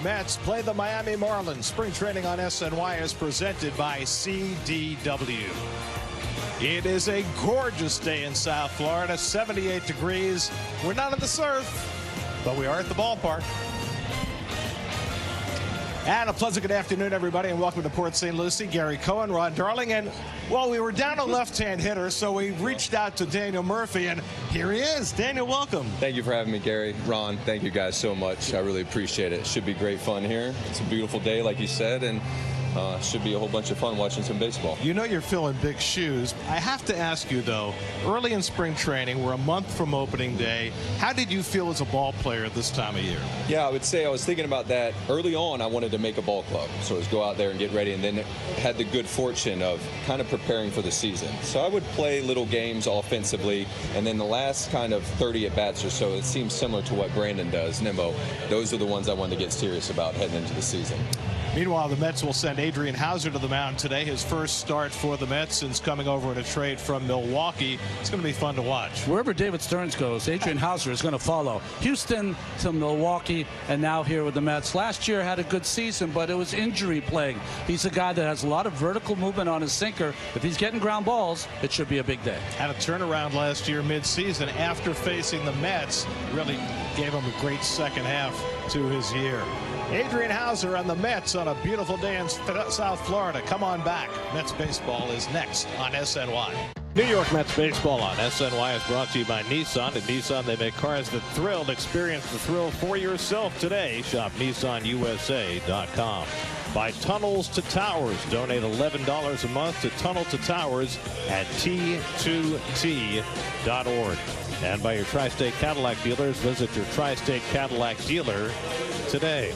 Mets play the Miami Marlins. Spring training on SNY is presented by CDW. It is a gorgeous day in South Florida, 78 degrees. We're not in the surf, but we are at the ballpark. And a pleasant good afternoon, everybody, and welcome to Port St. Lucie. Gary Cohen, Ron Darling, and, well, we were down a left-hand hitter, so we reached out to Daniel Murphy, and here he is. Daniel, welcome. Thank you for having me, Gary. Ron, thank you guys so much. I really appreciate it. It should be great fun here. It's a beautiful day, like you said, and should be a whole bunch of fun watching some baseball. You know you're filling big shoes. I have to ask you, though, early in spring training, we're a month from opening day. How did you feel as a ball player this time of year? Yeah, I would say I was thinking about that. Early on, I wanted to make a ball club. So it was go out there and get ready, and then had the good fortune of kind of preparing for the season. So I would play little games offensively, and then the last kind of 30 at-bats or so, it seems similar to what Brandon does, Nimbo. Those are the ones I wanted to get serious about heading into the season. Meanwhile, the Mets will send Adrian Houser to the mound today. His first start for the Mets since coming over in a trade from Milwaukee. It's going to be fun to watch. Wherever David Stearns goes, Adrian Houser is going to follow. Houston to Milwaukee, and now here with the Mets. Last year had a good season, but it was injury plagued. He's a guy that has a lot of vertical movement on his sinker. If he's getting ground balls, it should be a big day. Had a turnaround last year mid-season after facing the Mets. Really gave him a great second half to his year. Adrian Houser and the Mets on a beautiful day in South Florida. Come on back. Mets baseball is next on SNY. New York Mets baseball on SNY is brought to you by Nissan. At Nissan, they make cars that thrill. Experience the thrill for yourself today. Shop NissanUSA.com. By Tunnels to Towers. Donate $11 a month to Tunnel to Towers at T2T.org. And by your Tri-State Cadillac dealers. Visit your Tri-State Cadillac dealer today.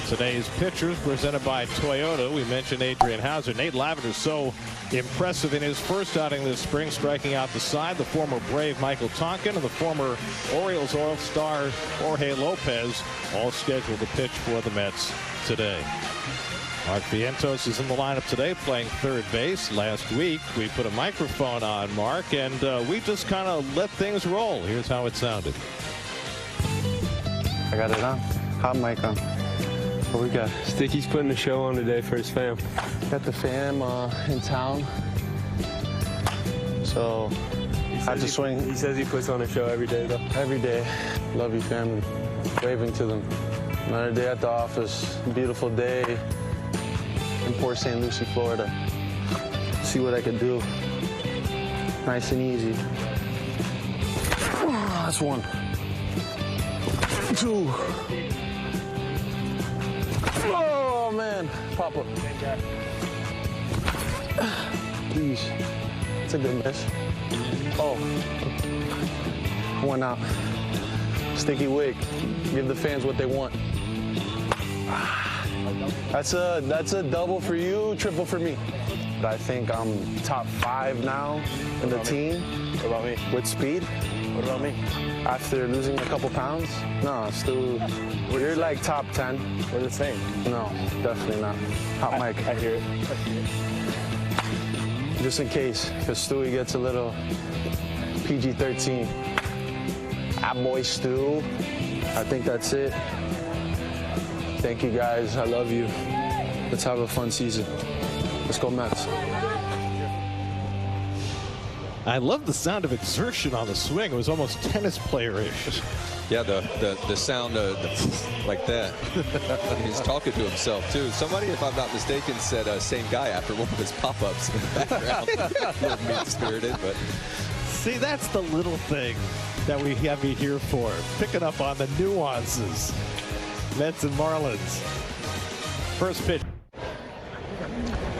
Today's pitchers presented by Toyota. We mentioned Adrian Houser. Nate Lavender so impressive in his first outing this spring, striking out the side. The former Brave Michael Tonkin and the former Orioles All-Star Jorge Lopez all scheduled to pitch for the Mets today. Mark Vientos is in the lineup today playing third base. Last week we put a microphone on Mark and we just kind of let things roll. Here's how it sounded. I got it on. Hot mic on. What we got? Sticky's putting a show on today for his fam. Got the fam in town. So I have to swing. He says he puts on a show every day, though. Every day. Love you, family. Waving to them. Another day at the office. Beautiful day in Port St. Lucie, Florida. See what I can do. Nice and easy. That's one. Two. Oh, man. Pop up. Please. It's a good miss. Oh. One out. Sticky wig. Give the fans what they want. That's a double for you, triple for me. I think I'm top 5 now in the team. What about me? With speed. What about me? After losing a couple pounds? No, still. You're like top 10. We're the same. No, definitely not. Hot mic. I hear it. Just in case, because Stewie gets a little PG-13. Boy, Stu. I think that's it. Thank you, guys. I love you. Let's have a fun season. Let's go Mets. I love the sound of exertion on the swing. It was almost tennis player-ish. Yeah, the sound like that. He's talking to himself, too. Somebody, if I'm not mistaken, said same guy after one of his pop-ups in the background. A little mean-spirited, but... See, that's the little thing that we have you here for. Picking up on the nuances. Mets and Marlins. First pitch.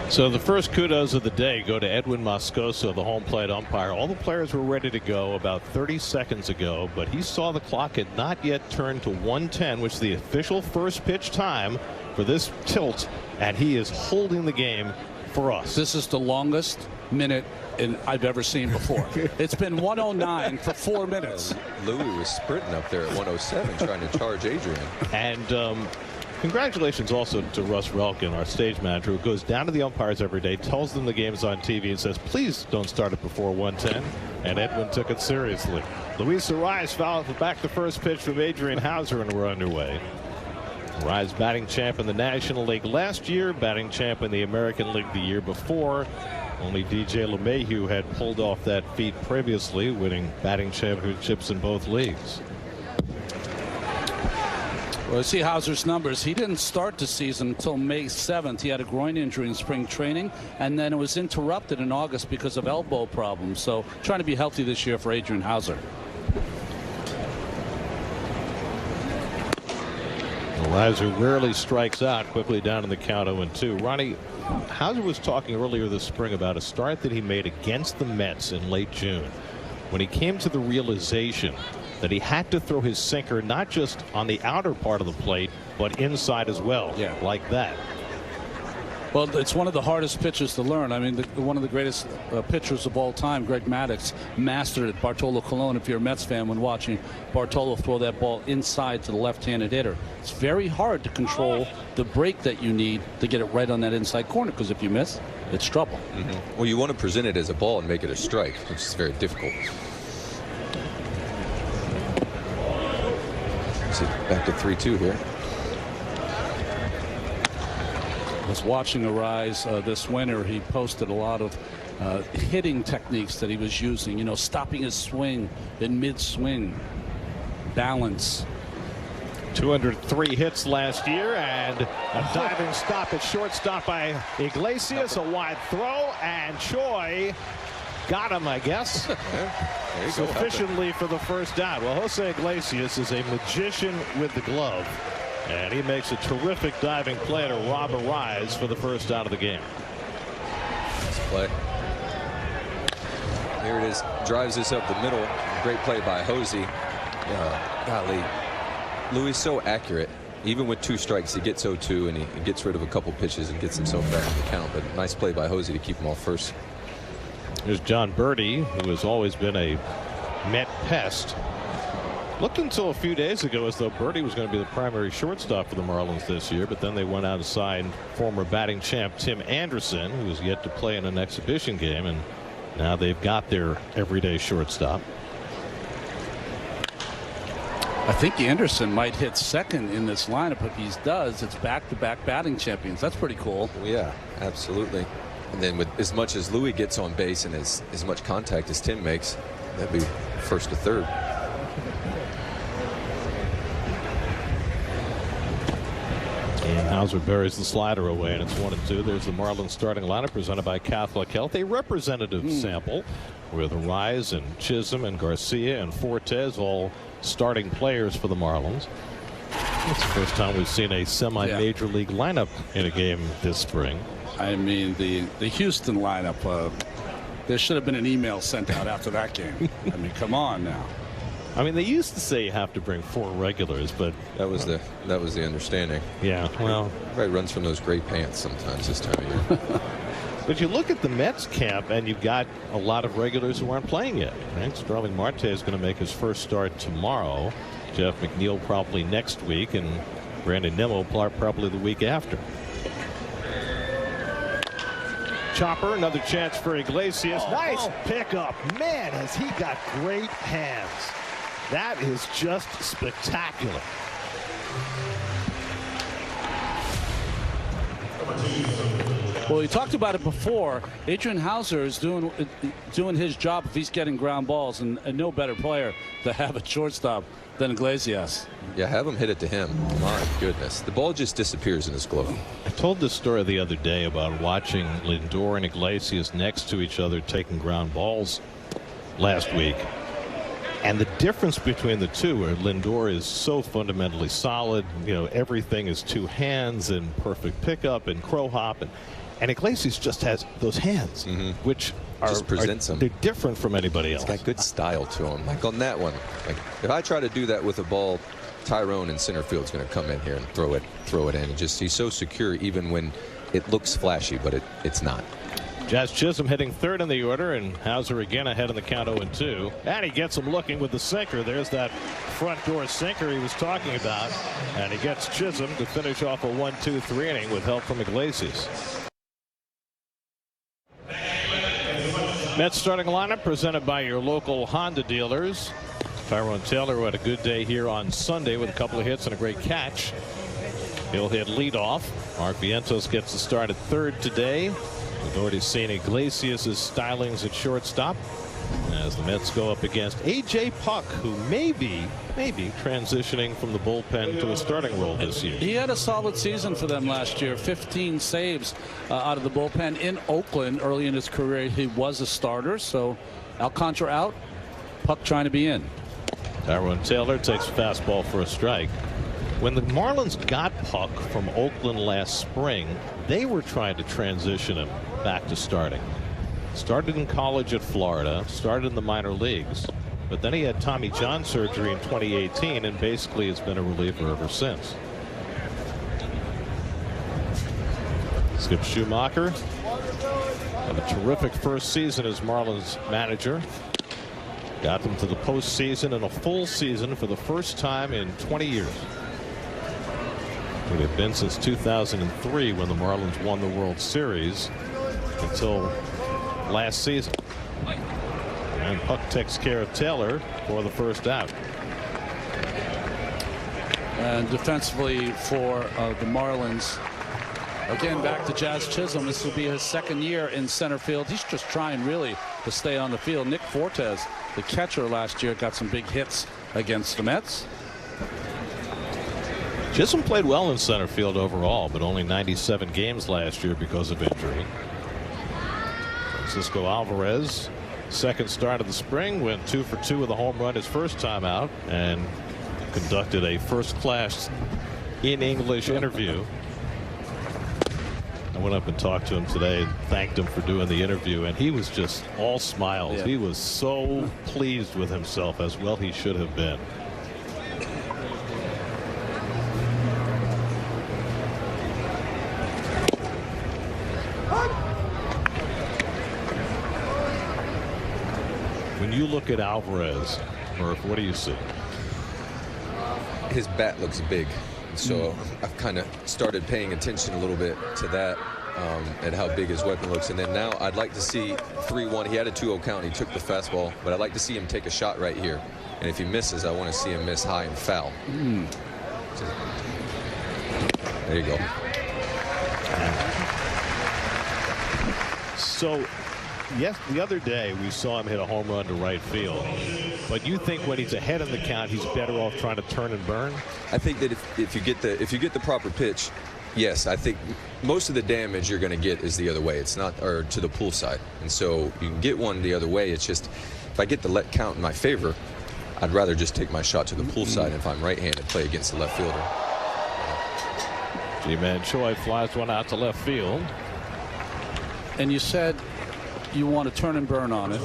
So the first kudos of the day go to Edwin Moscoso, the home plate umpire. All the players were ready to go about 30 seconds ago, but he saw the clock had not yet turned to 1:10, which is the official first pitch time for this tilt, and he is holding the game for us. This is the longest minute I've ever seen before. It's been 109 for 4 minutes. Louis was sprinting up there at 107 trying to charge Adrian. And congratulations also to Russ Relkin, our stage manager, who goes down to the umpires every day, tells them the game's on TV, and says, please don't start it before 1:10. And Edwin took it seriously. Luis Arias fouled back the first pitch from Adrian Houser, and we're underway. Rise batting champ in the National League last year, batting champ in the American League the year before. Only DJ LeMahieu had pulled off that feat previously, winning batting championships in both leagues. Well, you see Hauser's numbers. He didn't start the season until May 7th. He had a groin injury in spring training, and then it was interrupted in August because of elbow problems. So trying to be healthy this year for Adrian Hauser. Hauser rarely strikes out. Quickly down in the count 0-2. Ronnie, Hauser was talking earlier this spring about a start that he made against the Mets in late June, when he came to the realization that he had to throw his sinker not just on the outer part of the plate, but inside as well. Yeah. Like that. Well, it's one of the hardest pitches to learn. I mean, one of the greatest pitchers of all time, Greg Maddux, mastered it. Bartolo Colon, if you're a Mets fan, when watching Bartolo throw that ball inside to the left-handed hitter. It's very hard to control the break that you need to get it right on that inside corner, because if you miss, it's trouble. Mm-hmm. Well, you want to present it as a ball and make it a strike, which is very difficult. So back to 3-2 here. I was watching Arise this winter. He posted a lot of hitting techniques that he was using, you know, stopping his swing in mid-swing, balance. 203 hits last year, and a diving stop at shortstop by Iglesias. A wide throw, and Choi got him, I guess. Sufficiently for the first down. Well, Jose Iglesias is a magician with the glove, and he makes a terrific diving play to rob Arise for the first out of the game. Nice play. Here it is. Drives this up the middle. Great play by Jose. Golly. Louis so accurate. Even with 2 strikes, he gets 0-2, and he gets rid of a couple pitches and gets himself back in the count. But nice play by Jose to keep him off first. There's John Birdie, who has always been a Met pest. Looked until a few days ago as though Birdie was going to be the primary shortstop for the Marlins this year, but then they went out and signed former batting champ Tim Anderson, who is yet to play in an exhibition game, and now they've got their everyday shortstop. I think Anderson might hit second in this lineup. If he does, it's back-to-back batting champions. That's pretty cool. Yeah, absolutely. And then with as much as Louis gets on base and as much contact as Tim makes, that'd be first to third. And Hauser buries the slider away, and it's 1-2. There's the Marlins starting lineup presented by Catholic Health, a representative sample with Arise and Chisholm and Garcia and Fortes all starting players for the Marlins. It's the first time we've seen a semi-major league lineup in a game this spring. I mean, the Houston lineup, there should have been an email sent out after that game. I mean, come on now. I mean, they used to say you have to bring 4 regulars, but that was the understanding. Yeah, well, right, runs from those gray pants sometimes this time of year. But you look at the Mets camp, and you've got a lot of regulars who aren't playing yet. Right? Starling Marte is going to make his first start tomorrow. Jeff McNeil probably next week, and Brandon Nimmo probably the week after. Chopper, another chance for Iglesias. Nice pickup. Man, has he got great hands. That is just spectacular. Well, we talked about it before. Adrian Hauser is doing his job if he's getting ground balls, and no better player to have at shortstop than Iglesias. Yeah, have him hit it to him. My goodness. The ball just disappears in his glove. I told this story the other day about watching Lindor and Iglesias next to each other taking ground balls last week. And the difference between the two, where Lindor is so fundamentally solid, you know, everything is 2 hands and perfect pickup and crow hop, and Iglesias just has those hands, which just presents him. They're different from anybody else. He's got good style to him. Like on that one, like if I try to do that with a ball, Tyrone in center field is going to come in here and throw it in. And just he's so secure even when it looks flashy, but it's not. Jazz Chisholm hitting 3rd in the order, and Hauser again ahead in the count 0-2. And he gets him looking with the sinker. There's that front door sinker he was talking about. And he gets Chisholm to finish off a 1-2-3 inning with help from Iglesias. Mets starting lineup presented by your local Honda dealers. Tyrone Taylor, who had a good day here on Sunday with a couple of hits and a great catch. He'll hit leadoff. Mark Vientos gets the start at third today. We've already seen Iglesias' stylings at shortstop as the Mets go up against A.J. Puck, who may be transitioning from the bullpen to a starting role this year. He had a solid season for them last year. 15 saves out of the bullpen in Oakland. Early in his career, he was a starter. So Alcantara out, Puck trying to be in. Tyrone Taylor takes a fastball for a strike. When the Marlins got Puck from Oakland last spring, they were trying to transition him back to starting. Started in college at Florida, started in the minor leagues, but then he had Tommy John surgery in 2018 and basically has been a reliever ever since. Skip Schumacher had a terrific first season as Marlins manager. Got them to the postseason and a full season for the first time in 20 years. It had been since 2003 when the Marlins won the World Series until last season. And Puck takes care of Taylor for the first out. And defensively for the Marlins, again back to Jazz Chisholm. This will be his second year in center field. He's just trying really to stay on the field. Nick Fortes, the catcher last year, got some big hits against the Mets. Chisholm played well in center field overall, but only 97 games last year because of injury. Francisco Alvarez, second start of the spring, went 2 for 2 with a home run his first time out and conducted a first-class in English interview. I went up and talked to him today and thanked him for doing the interview, and he was just all smiles. Yeah. He was so pleased with himself, as well he should have been. When you look at Alvarez, Murph, what do you see? His bat looks big, so I've kind of started paying attention a little bit to that, and how big his weapon looks. And then now I'd like to see 3-1. He had a 2-0 count. He took the fastball, but I'd like to see him take a shot right here. And if he misses, I want to see him miss high and foul. There you go. So, yes, the other day we saw him hit a home run to right field. But you think when he's ahead in the count, he's better off trying to turn and burn? I think that if you get the proper pitch, yes, I think most of the damage you're going to get is the other way. It's not, or to the pull side. And so you can get one the other way. It's just if I get the let count in my favor, I'd rather just take my shot to the pull side. If I'm right-handed, play against the left fielder. G-Man Choi flies one out to left field. And you said you want to turn and burn on it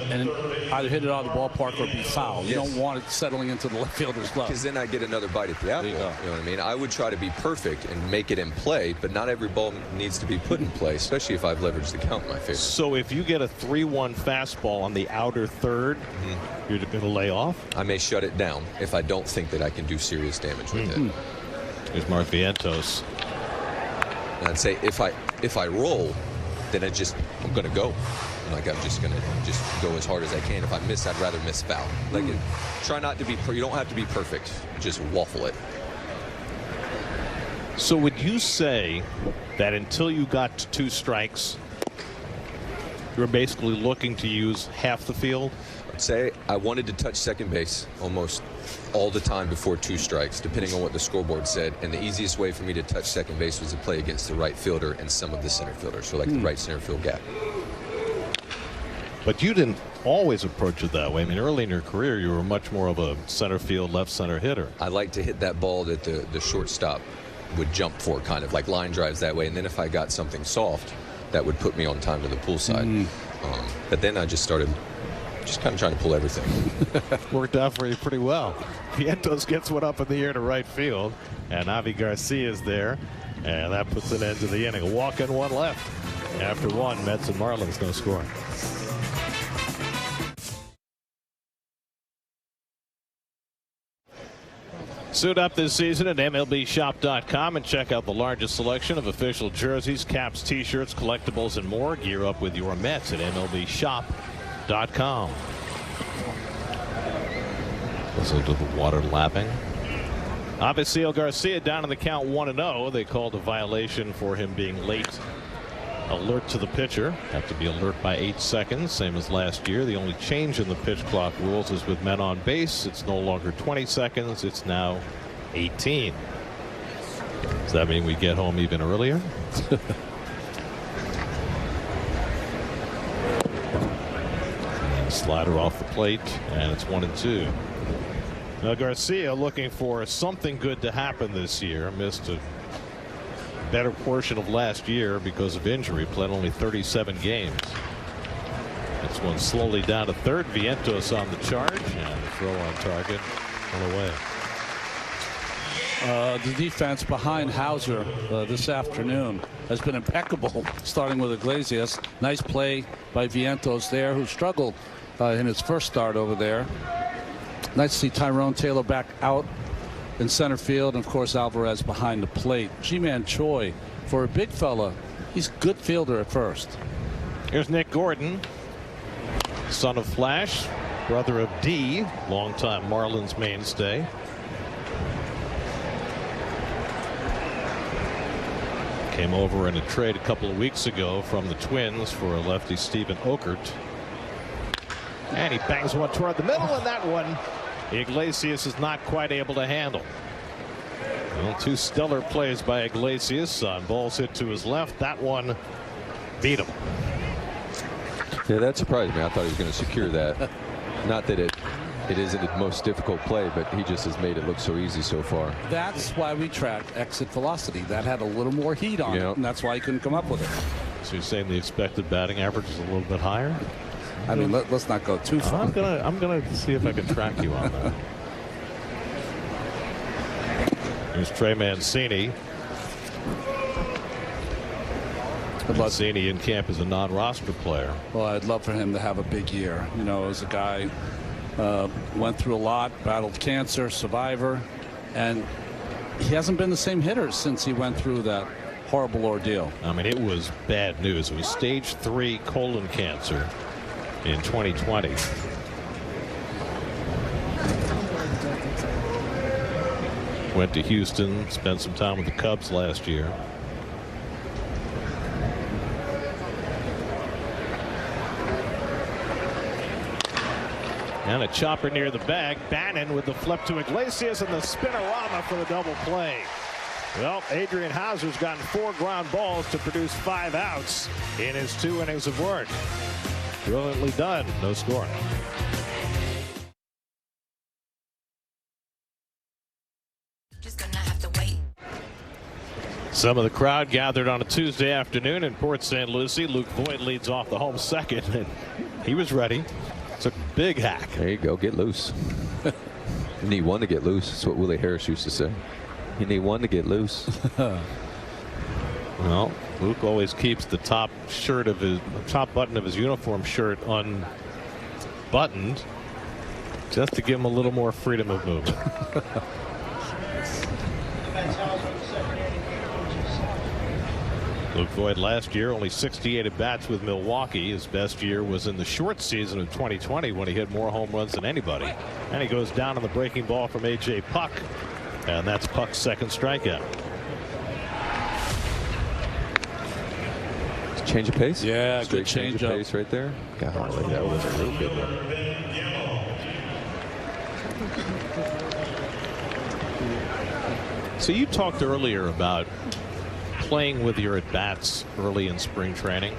and either hit it out of the ballpark or be foul. You don't want it settling into the left fielder's glove. Because then I get another bite at the apple. You know what I mean? I would try to be perfect and make it in play, but not every ball needs to be put in play, especially if I've leveraged the count in my favor. So if you get a 3-1 fastball on the outer third, you're going to lay off? I may shut it down if I don't think that I can do serious damage with it. Here's Mark Vientos. And I'd say if I roll, then I'm going to go. Like I'm just going to go as hard as I can. If I miss, I'd rather miss foul. Like try not to be. You don't have to be perfect. Just waffle it. So would you say that until you got to 2 strikes, you're basically looking to use half the field? I'd say I wanted to touch second base almost all the time before 2 strikes, depending on what the scoreboard said. And the easiest way for me to touch second base was to play against the right fielder and some of the center fielders, so like the right center field gap. But you didn't always approach it that way. I mean, early in your career, you were much more of a center field, left center hitter. I like to hit that ball that the shortstop would jump for, kind of like line drives that way. And then if I got something soft, that would put me on time to the pull side. But then I just started kind of trying to pull everything. Worked out for you pretty well. Vientos gets one up in the air to right field, and Avi Garcia is there, and that puts an end to the inning. A walk and 1 left. After 1, Mets and Marlins, no score. Suit up this season at MLBShop.com and check out the largest selection of official jerseys, caps, t-shirts, collectibles, and more. Gear up with your Mets at MLBShop.com. Listen to the water lapping. Avisail Garcia down in the count 1-0. They called a violation for him being late. Alert to the pitcher. Have to be alert by 8 seconds, same as last year. The only change in the pitch clock rules is with men on base. It's no longer 20 seconds. It's now 18. Does that mean we get home even earlier? Slider off the plate, and it's 1-2. Now Garcia looking for something good to happen this year. Missed a better portion of last year because of injury. Played only 37 games. This one slowly down to third. Vientos on the charge, and the throw on target on away. The defense behind Hauser this afternoon has been impeccable, starting with Iglesias. Nice play by Vientos there, who struggled in his first start over there. Nice to see Tyrone Taylor back out in center field, and of course Alvarez behind the plate. Ji-Man Choi, for a big fella, he's a good fielder at first. Here's Nick Gordon, son of Flash, brother of D, longtime Marlins mainstay. Came over in a trade a couple of weeks ago from the Twins for a lefty, Stephen Okert. And he bangs one toward the middle, and that one Iglesias is not quite able to handle. Well, two stellar plays by Iglesias on balls hit to his left. That one beat him. Yeah, that surprised me. I thought he was going to secure that. Not that it isn't the most difficult play, but he just has made it look so easy so far. That's why we tracked exit velocity. That had a little more heat on it, and that's why he couldn't come up with it. So you're saying the expected batting average is a little bit higher? I mean, let's not go too far. I'm gonna see if I can track you on that. Here's Trey Mancini. Mancini in camp as a non-roster player. Well, I'd love for him to have a big year. You know, as a guy went through a lot, battled cancer, survivor, and he hasn't been the same hitter since he went through that horrible ordeal. I mean, it was bad news. It was stage 3 colon cancer in 2020. Went to Houston, spent some time with the Cubs last year. And a chopper near the bag. Bannon with the flip to Iglesias and the spinorama for the double play. Well, Adrian Hauser's gotten 4 ground balls to produce 5 outs in his 2 innings of work. Brilliantly done. No score. Just gonna have to wait. Some of the crowd gathered on a Tuesday afternoon in Port St. Lucie. Luke Voigt leads off the home second, and he was ready. It's a big hack. There you go. Get loose. You need one to get loose. That's what Willie Harris used to say. You need one to get loose. Well, Luke always keeps the top button of his uniform shirt unbuttoned, just to give him a little more freedom of movement. Luke Voigt last year only 68 at bats with Milwaukee. His best year was in the short season of 2020 when he hit more home runs than anybody. And he goes down on the breaking ball from A.J. Puck, and that's Puck's second strikeout. Change of pace? Yeah, straight good change of up. pace right there. Golly, that was a real good one. So you talked earlier about playing with your at-bats early in spring training.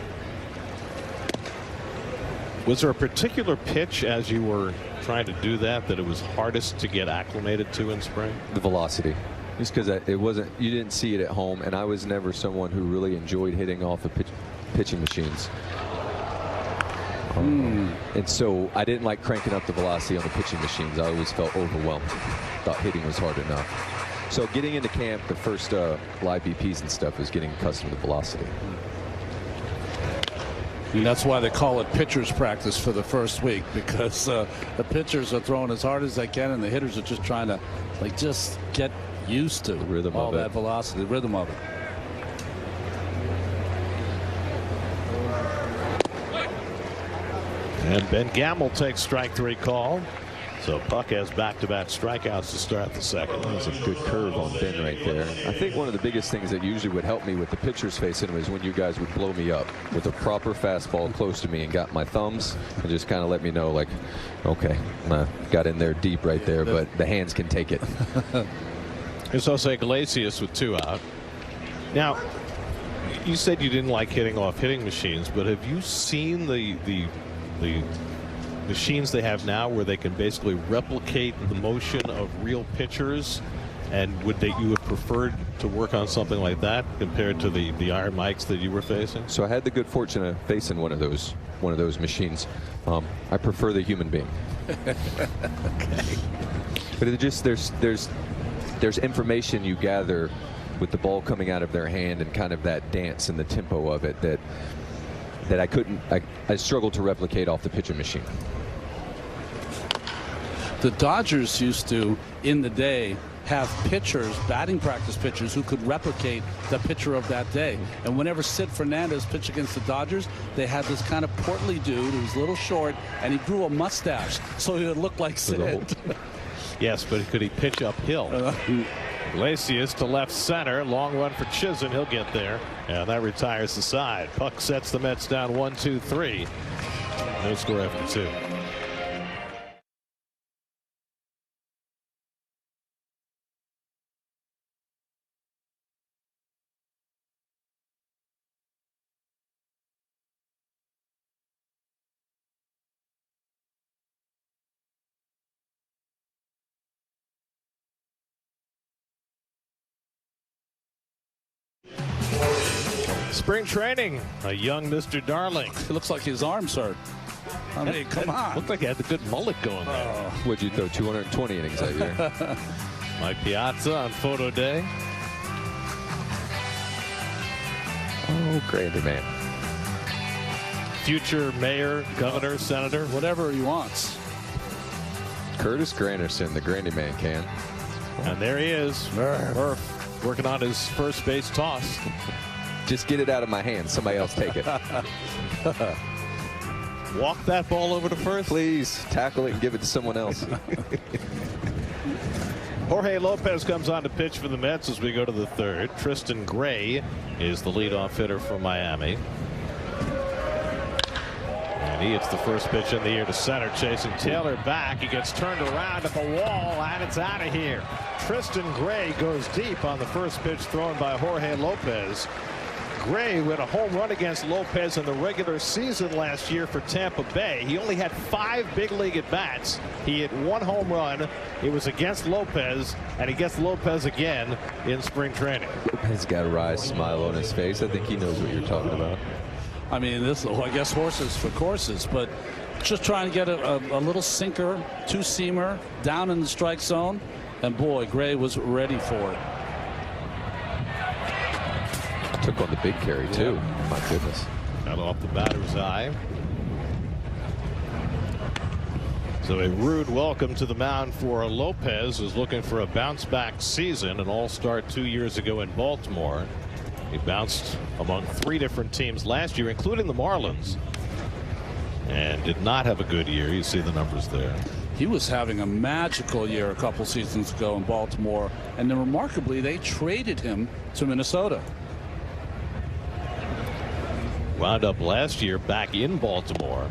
Was there a particular pitch as you were trying to do that it was hardest to get acclimated to in spring? The velocity. Just because you didn't see it at home, and I was never someone who really enjoyed hitting off of pitching machines. And so I didn't like cranking up the velocity on the pitching machines. I always felt overwhelmed. Thought hitting was hard enough. So getting into camp, the first live BPs and stuff was getting accustomed to velocity. And that's why they call it pitcher's practice for the first week, because the pitchers are throwing as hard as they can, and the hitters are just trying to just get used to the rhythm all of that it. velocity, the rhythm of it. And Ben Gamble takes strike 3 call. So Buck has back-to-back strikeouts to start the second. That was a good curve on Ben right there. I think one of the biggest things that usually would help me with the pitchers facing him is when you guys would blow me up with a proper fastball close to me and got my thumbs and just kind of let me know, like, okay, got in there deep right there, but the hands can take it. Here's Jose Iglesias with 2 out. Now, you said you didn't like hitting off hitting machines, but have you seen the machines they have now where they can basically replicate the motion of real pitchers? And you have preferred to work on something like that compared to the Iron Mikes that you were facing? So I had the good fortune of facing one of those machines. I prefer the human being. Okay. But it just there's information you gather with the ball coming out of their hand and kind of that dance and the tempo of it that I struggled to replicate off the pitching machine. The Dodgers used to, in the day, have pitchers, batting practice pitchers, who could replicate the pitcher of that day. And whenever Sid Fernandez pitched against the Dodgers, they had this kind of portly dude who was a little short, and he grew a mustache so he would look like Sid. Yes, but could he pitch uphill? Iglesias to left center. Long run for Chisholm. He'll get there. And that retires the side. Puck sets the Mets down 1-2-3. No score after 2. Spring training, a young Mr. Darling. It looks like his arm's hurt. I mean, come on. Looked like he had the good mullet going there. Would you throw 220 innings that year? Mike Piazza on photo day. Oh, great man. Future mayor, governor, senator, whatever he wants. Curtis Granderson, the Grandy man can. And there he is. Murph working on his first base toss. Just get it out of my hands. Somebody else take it. Walk that ball over to first. Please tackle it and give it to someone else. Jorge Lopez comes on to pitch for the Mets as we go to the third. Tristan Gray is the leadoff hitter for Miami. And he hits the first pitch in the air to center, chasing Taylor back. He gets turned around at the wall, and it's out of here. Tristan Gray goes deep on the first pitch thrown by Jorge Lopez. Gray had a home run against Lopez in the regular season last year for Tampa Bay. He only had 5 big league at bats. He hit 1 home run. It was against Lopez, and he gets Lopez again in spring training. Lopez got a wry smile on his face. I think he knows what you're talking about. I mean, this, I guess, horses for courses, but just trying to get a little sinker, 2-seamer down in the strike zone, and boy, Gray was ready for it. Took on the big carry too. Yeah. My goodness. Got off the batter's eye. So a rude welcome to the mound for Lopez, who's looking for a bounce back season. An all-star 2 years ago in Baltimore. He bounced among 3 different teams last year, including the Marlins, and did not have a good year. You see the numbers there. He was having a magical year a couple seasons ago in Baltimore, and then remarkably they traded him to Minnesota. Wound up last year back in Baltimore,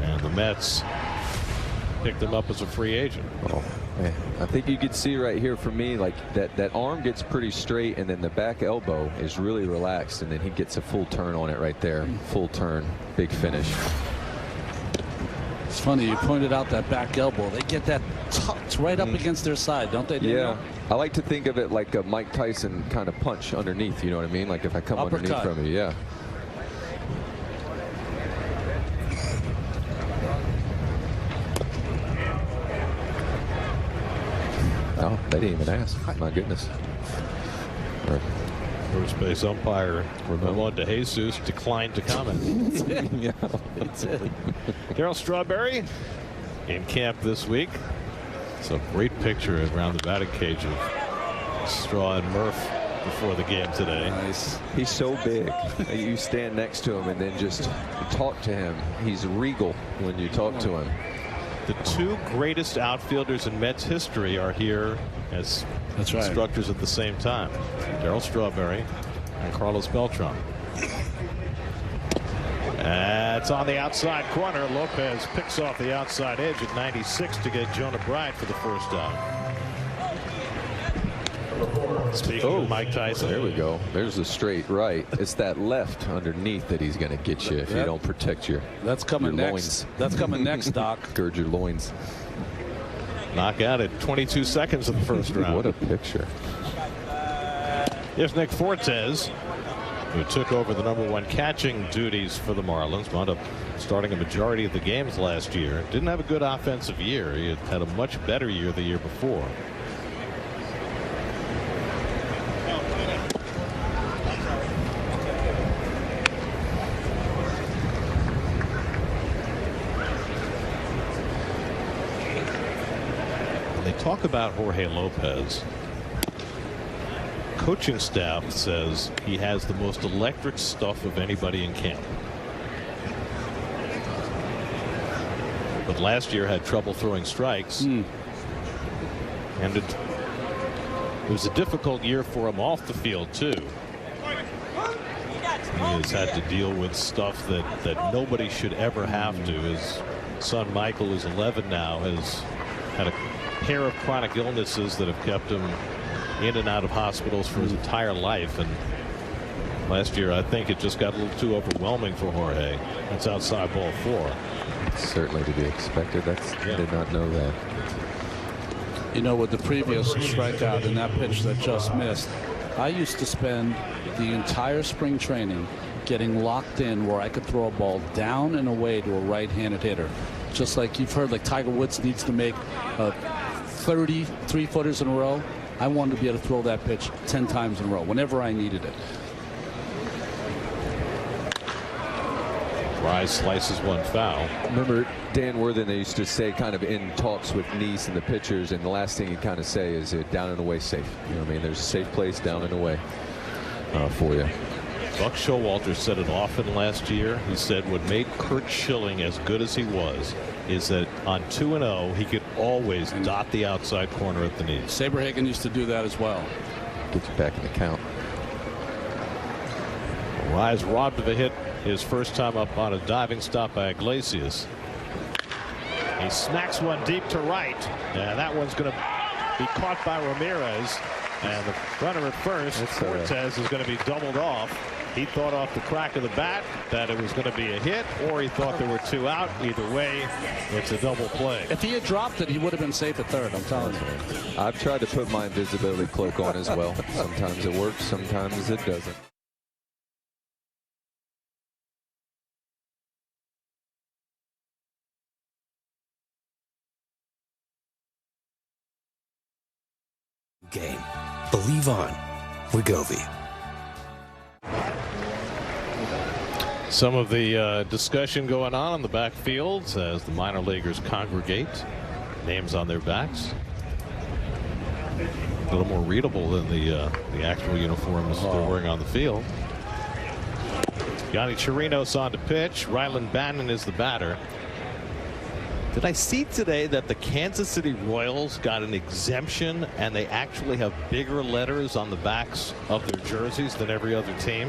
and the Mets picked him up as a free agent. Oh, man. I think you could see right here for me, like that arm gets pretty straight, and then the back elbow is really relaxed, and then he gets a full turn on it right there. Full turn, big finish. It's funny you pointed out that back elbow. They get that tucked right up against their side, don't they? Daniel? Yeah, I like to think of it like a Mike Tyson kind of punch underneath. You know what I mean? Like if I come Uppercut. underneath from you, yeah. Oh, they didn't even ask. My goodness. First base umpire Ramon DeJesus declined to comment. Yeah. Darryl Strawberry in camp this week. It's a great picture around the batting cage of Straw and Murph before the game today. Nice. He's so big. You stand next to him and then just talk to him. He's regal when you talk to him. The two greatest outfielders in Mets history are here as instructors at the same time. Darryl Strawberry and Carlos Beltran. It's on the outside corner. Lopez picks off the outside edge at 96 to get Jonah Bride for the first out. Speaking of Mike Tyson. There we go. There's the straight right. It's that left underneath that he's going to get you if you don't protect your coming your next. loins. That's coming next, Doc. Gird your loins. Knockout at 22 seconds of the first round. What a picture. Here's Nick Fortes, who took over the #1 catching duties for the Marlins. Wound up starting a majority of the games last year. Didn't have a good offensive year. He had a much better year the year before. Talk about Jorge Lopez. Coaching staff says he has the most electric stuff of anybody in camp. But last year had trouble throwing strikes. And it was a difficult year for him off the field too. He has had to deal with stuff that nobody should ever have to. His son Michael, who's 11 now, has had a pair of chronic illnesses that have kept him in and out of hospitals for his entire life. And last year, I think it just got a little too overwhelming for Jorge. That's outside ball 4. Certainly to be expected. I did not know that. You know, with the previous strikeout and that pitch that just missed, I used to spend the entire spring training getting locked in where I could throw a ball down and away to a right-handed hitter. Just like you've heard, like Tiger Woods needs to make 30 3-footers in a row. I wanted to be able to throw that pitch 10 times in a row whenever I needed it. Rise slices one foul. Remember Dan Worthen, they used to say kind of in talks with Neese and the pitchers, and the last thing you kind of say is down and away safe. You know what I mean? There's a safe place down and away for you. Buck Showalter said it often last year. He said what made Curt Schilling as good as he was is that on 2-0 he could always dot the outside corner at the knees. Saberhagen used to do that as well. Get you back in the count. Rise robbed of a hit his first time up on a diving stop by Iglesias. He smacks one deep to right, and that one's going to be caught by Ramirez, and the runner at first, Fortes, is going to be doubled off. He thought off the crack of the bat that it was going to be a hit, or he thought there were two out. Either way, it's a double play. If he had dropped it, he would have been safe at third, I'm telling you. I've tried to put my invisibility cloak on as well. Sometimes it works, sometimes it doesn't. Game. Believe on. Wegovy. Some of the discussion going on the backfields as the minor leaguers congregate. Names on their backs. A little more readable than the actual uniforms they're wearing on the field. Yonny Chirinos on to pitch. Rylan Bannon is the batter. Did I see today that the Kansas City Royals got an exemption and they actually have bigger letters on the backs of their jerseys than every other team?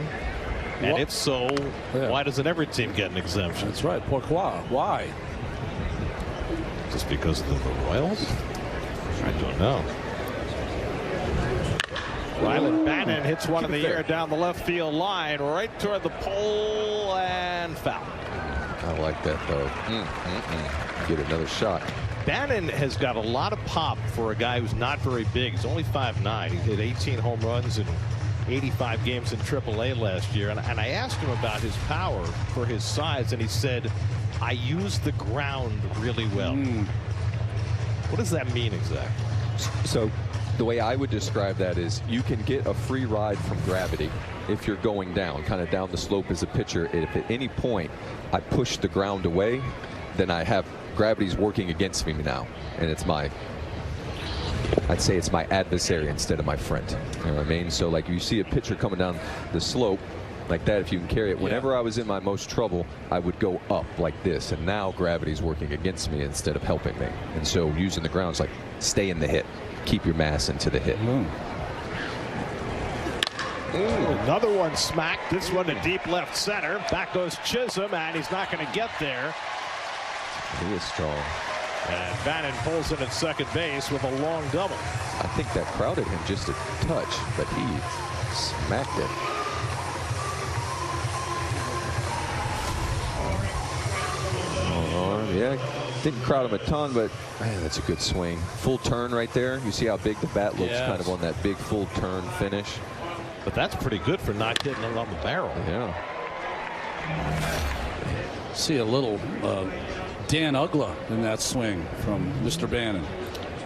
And if so, why doesn't every team get an exemption? That's right. Pourquoi? Why? Just because of the Royals? I don't know. Rylan Bannon hits one in the air down the left field line, right toward the pole, and foul. I like that, though. Get another shot. Bannon has got a lot of pop for a guy who's not very big. He's only 5'9". He hit 18 home runs in 85 games in AAA last year. And I asked him about his power for his size, and he said, I use the ground really well. What does that mean exactly? So the way I would describe that is you can get a free ride from gravity if you're going down, kind of down the slope as a pitcher. If at any point I push the ground away, then I have gravity's working against me now, and it's I'd say it's my adversary instead of my friend. You know what I mean? So like you see a pitcher coming down the slope, like that, if you can carry it. Whenever I was in my most trouble, I would go up like this, and now gravity's working against me instead of helping me. And so using the ground is like, stay in the hit, keep your mass into the hit. Another one smacked. This one to deep left center. Back goes Chisholm, and he's not going to get there. He is strong. And Bannon pulls in at second base with a long double. I think that crowded him just a touch, but he smacked it. Yeah, didn't crowd him a ton, but man, that's a good swing. Full turn right there. You see how big the bat looks, kind of on that big full turn finish. But that's pretty good for not hitting it on the barrel. Yeah. See a little Dan Ugla in that swing from Mr. Bannon.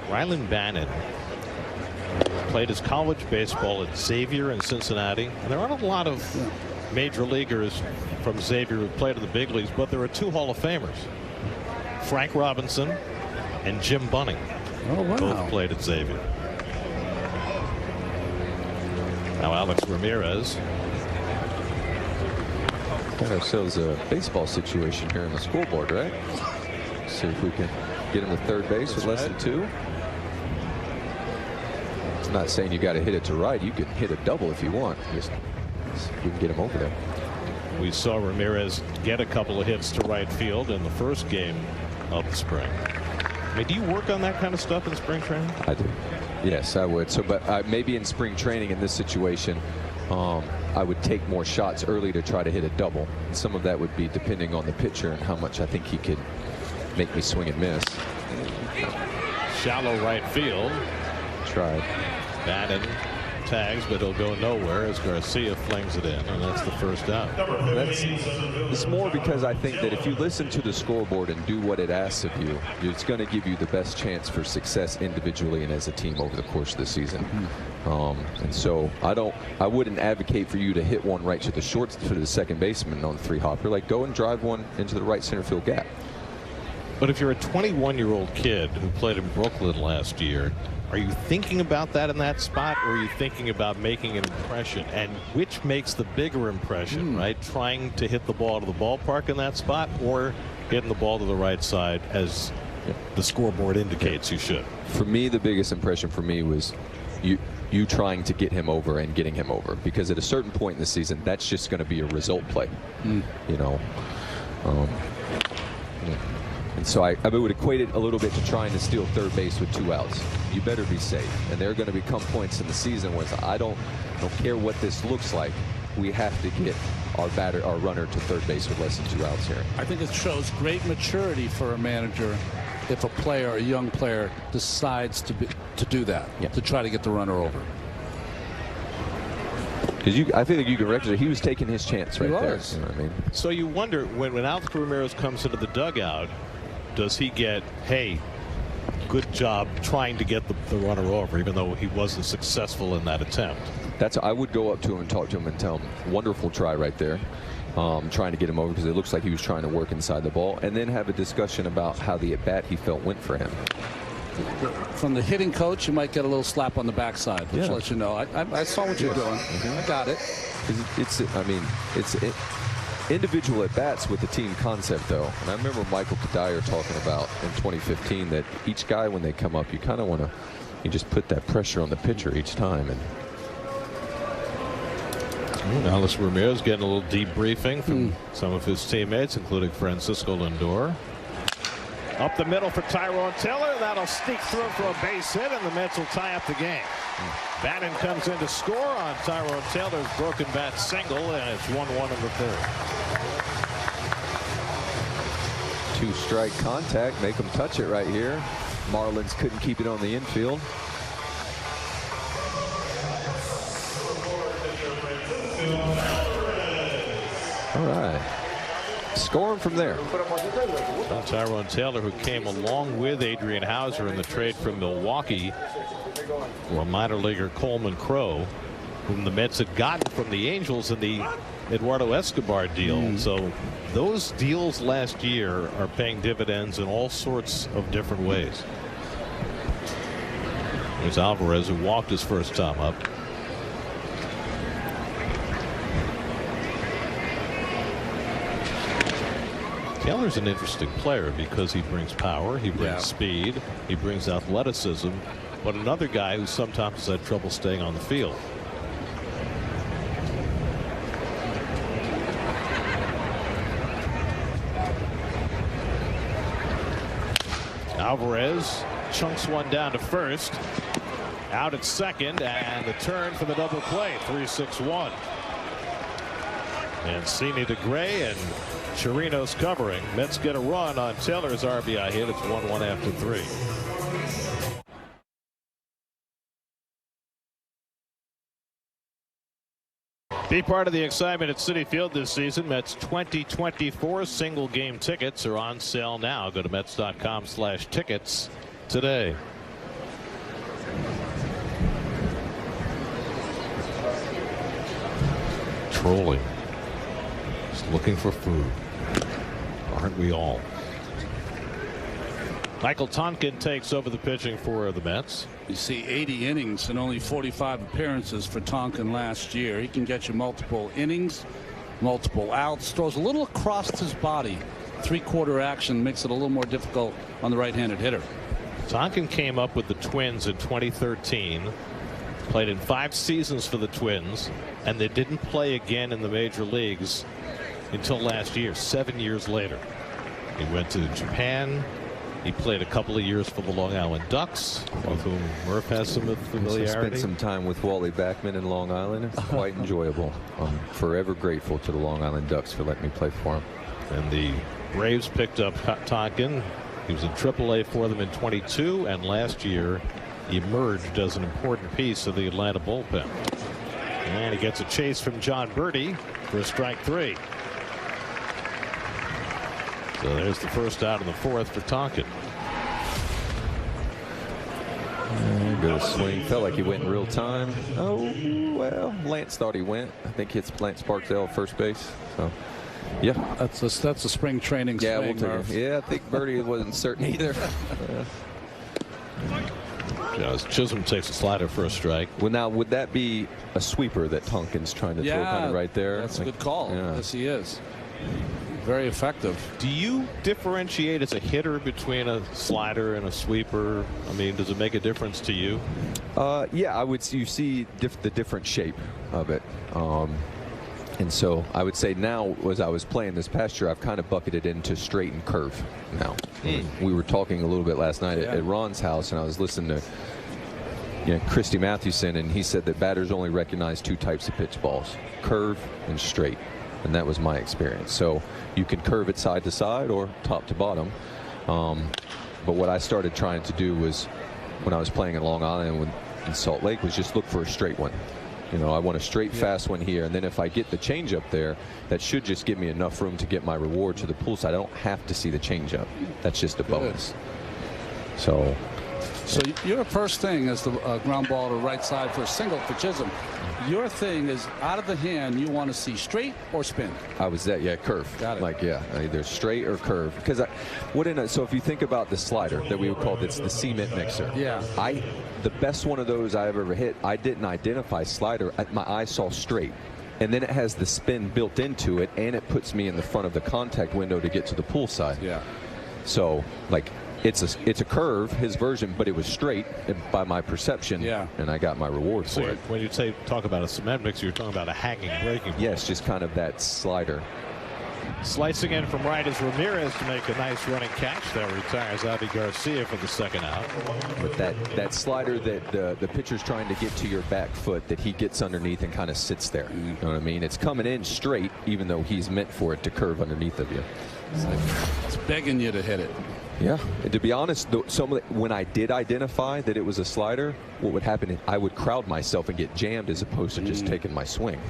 Rylan Bannon played his college baseball at Xavier in Cincinnati. And there aren't a lot of major leaguers from Xavier who played in the big leagues, but there are 2 Hall of Famers. Frank Robinson and Jim Bunning. Oh, wow. Both played at Xavier. Now Alex Ramirez. Got ourselves a baseball situation here on the scoreboard, right? See if we can get him to third base with less than 2. It's not saying you got to hit it to right. You can hit a double if you want. Just we can get him over there. We saw Ramirez get a couple of hits to right field in the first game of the spring. I mean, do you work on that kind of stuff in spring training? I do. Yes, I would. So, but maybe in spring training in this situation, I would take more shots early to try to hit a double. And some of that would be depending on the pitcher and how much I think he could make me swing and miss. Shallow right field. Tried. Bannon tags, but he'll go nowhere as Garcia flings it in, and that's the first out. It's more because I think that if you listen to the scoreboard and do what it asks of you, it's going to give you the best chance for success individually and as a team over the course of the season. And so I wouldn't advocate for you to hit one right to the short, to the second baseman on 3-hopper. Like, go and drive one into the right center field gap. But if you're a 21-year-old kid who played in Brooklyn last year, are you thinking about that in that spot, or are you thinking about making an impression? And which makes the bigger impression, right? Trying to hit the ball to the ballpark in that spot, or hitting the ball to the right side as the scoreboard indicates you should? For me, the biggest impression for me was you trying to get him over and getting him over, because at a certain point in the season, that's just going to be a result play. You know. And so I would equate it a little bit to trying to steal third base with 2 outs. You better be safe. And there are going to become points in the season where I don't care what this looks like. We have to get our runner to third base with less than 2 outs here. I think it shows great maturity for a manager if a young player decides to do that, to try to get the runner over. Because I think you can recognize he was taking his chance right there. You know what I mean? So you wonder, when Alex Ramirez comes into the dugout, does he get, hey, good job trying to get the runner over, even though he wasn't successful in that attempt? I would go up to him and talk to him and tell him, wonderful try right there. Trying to get him over, because it looks like he was trying to work inside the ball, and then have a discussion about how the at-bat he felt went for him. From the hitting coach, you might get a little slap on the backside, which lets you know, I saw what you're doing. I got it. It's individual at bats with the team concept, though. And I remember Michael Kadire talking about in 2015 that each guy, when they come up, you kind of want to, just put that pressure on the pitcher each time. And Alex Ramirez getting a little debriefing from some of his teammates, including Francisco Lindor. Up the middle for Tyrone Taylor. That'll sneak through for a base hit, and the Mets will tie up the game. Bannon comes in to score on Tyrone Taylor's broken bat single, and it's 1-1 in the third. 2-strike contact, make them touch it right here. Marlins couldn't keep it on the infield. All right. Scoring from there. Tyrone Taylor, who came along with Adrian Hauser in the trade from Milwaukee for minor leaguer Coleman Crowe, whom the Mets had gotten from the Angels in the Eduardo Escobar deal. So those deals last year are paying dividends in all sorts of different ways. There's Alvarez, who walked his first time up. Taylor's an interesting player because he brings power, he brings speed, he brings athleticism, but another guy who sometimes has had trouble staying on the field. Alvarez chunks one down to first. Out at second, and the turn for the double play. 3-6-1. Mancini to Gray, and Chirinos covering. Mets get a run on Taylor's RBI hit. It's 1-1 after 3. Be part of the excitement at Citi Field this season. Mets 2024 single game tickets are on sale now. Go to Mets.com/tickets today. Trolling. Just looking for food. Aren't we all? Michael Tonkin takes over the pitching for the Mets. You see 80 innings and only 45 appearances for Tonkin last year. He can get you multiple innings, multiple outs, throws a little across his body. Three-quarter action makes it a little more difficult on the right-handed hitter. Tonkin came up with the Twins in 2013. Played in 5 seasons for the Twins, and they didn't play again in the major leagues until last year, 7 years later. He went to Japan. He played a couple of years for the Long Island Ducks, with whom Murph has some familiarity. I spent some time with Wally Backman in Long Island. It's quite enjoyable. I'm forever grateful to the Long Island Ducks for letting me play for them. And the Braves picked up Tonkin. He was in AAA for them in 22, and last year emerged as an important piece of the Atlanta bullpen. And he gets a chase from John Birdie for a strike 3. So there's the first out of the 4th for Tonkin. Good swing. Felt like he went in real time. Oh, well, Lance thought he went. I think it's Lance Barksdale at first base. So, yeah. That's a spring training swing. We'll take it. Yeah, I think Birdie wasn't certain either. Chisholm takes a slider for a strike. Well, now, would that be a sweeper that Tonkin's trying to throw kind of right there? That's a good call. Yes, he is. Very effective. Do you differentiate as a hitter between a slider and a sweeper? I mean, does it make a difference to you? Yeah, I would. You see the different shape of it. And so I would say now, as I was playing this past year, I've kind of bucketed into straight and curve now. We were talking a little bit last night at Ron's house, and I was listening to Christy Mathewson, and he said that batters only recognize 2 types of pitch balls: curve and straight. And that was my experience. So you can curve it side to side or top to bottom. But what I started trying to do was, when I was playing in Long Island in Salt Lake, was just look for a straight one. I want a straight, fast one here. And then if I get the changeup there, that should just give me enough room to get my reward to the pool side. I don't have to see the changeup. That's just a bonus. So your first thing is the ground ball to right side for a single for Chisholm. Your thing is out of the hand. You want to see straight or spin? I was that, curve. Got it. Like, either straight or curve. Because so if you think about the slider that we would call the cement mixer. Yeah. The best one of those I've ever hit, I didn't identify slider. My eye saw straight. And then it has the spin built into it, and it puts me in the front of the contact window to get to the pool side. Yeah. So, it's a curve, his version, but it was straight by my perception. Yeah. And I got my reward for it. When you talk about a cement mixer, you're talking about a hanging breaking ball. Yes, just kind of that slider. Slicing in from right is Ramirez to make a nice running catch that retires Avi Garcia for the second out. But that slider that the pitcher's trying to get to your back foot, that he gets underneath and kind of sits there. You know what I mean? It's coming in straight, even though he's meant for it to curve underneath of you. It's begging you to hit it. Yeah, and to be honest, when I did identify that it was a slider, what would happen is I would crowd myself and get jammed as opposed to just taking my swing.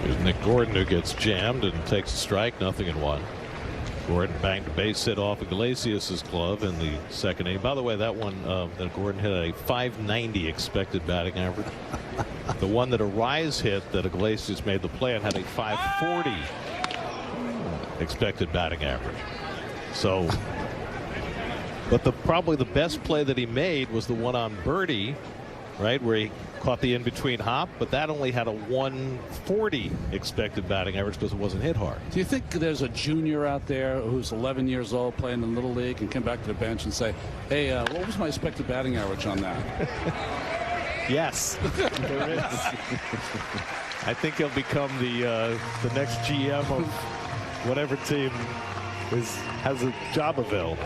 Here's Nick Gordon, who gets jammed and takes a strike, 0-1. Gordon banged a base hit off Iglesias' glove in the second inning. By the way, that one that Gordon hit a .590 expected batting average. The one that Arise hit that Iglesias made the play on had a .540 expected batting average. So, but probably the best play that he made was the one on Birdie right, where he caught the in-between hop, but that only had a 140 expected batting average because it wasn't hit hard. Do you think there's a junior out there who's 11 years old playing in Little League and come back to the bench and say, hey, what was my expected batting average on that? Yes, there is. I think he'll become the next GM of whatever team has a job available.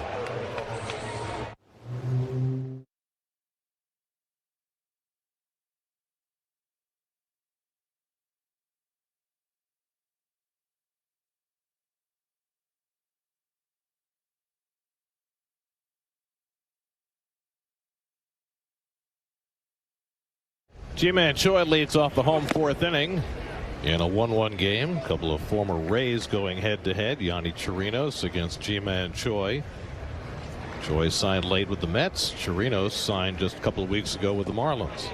Ji-Man Choi leads off the home fourth inning in a 1-1 game. A couple of former Rays going head-to-head. Yanni Chirinos against Ji-Man Choi. Choi signed late with the Mets. Chirinos signed just a couple of weeks ago with the Marlins.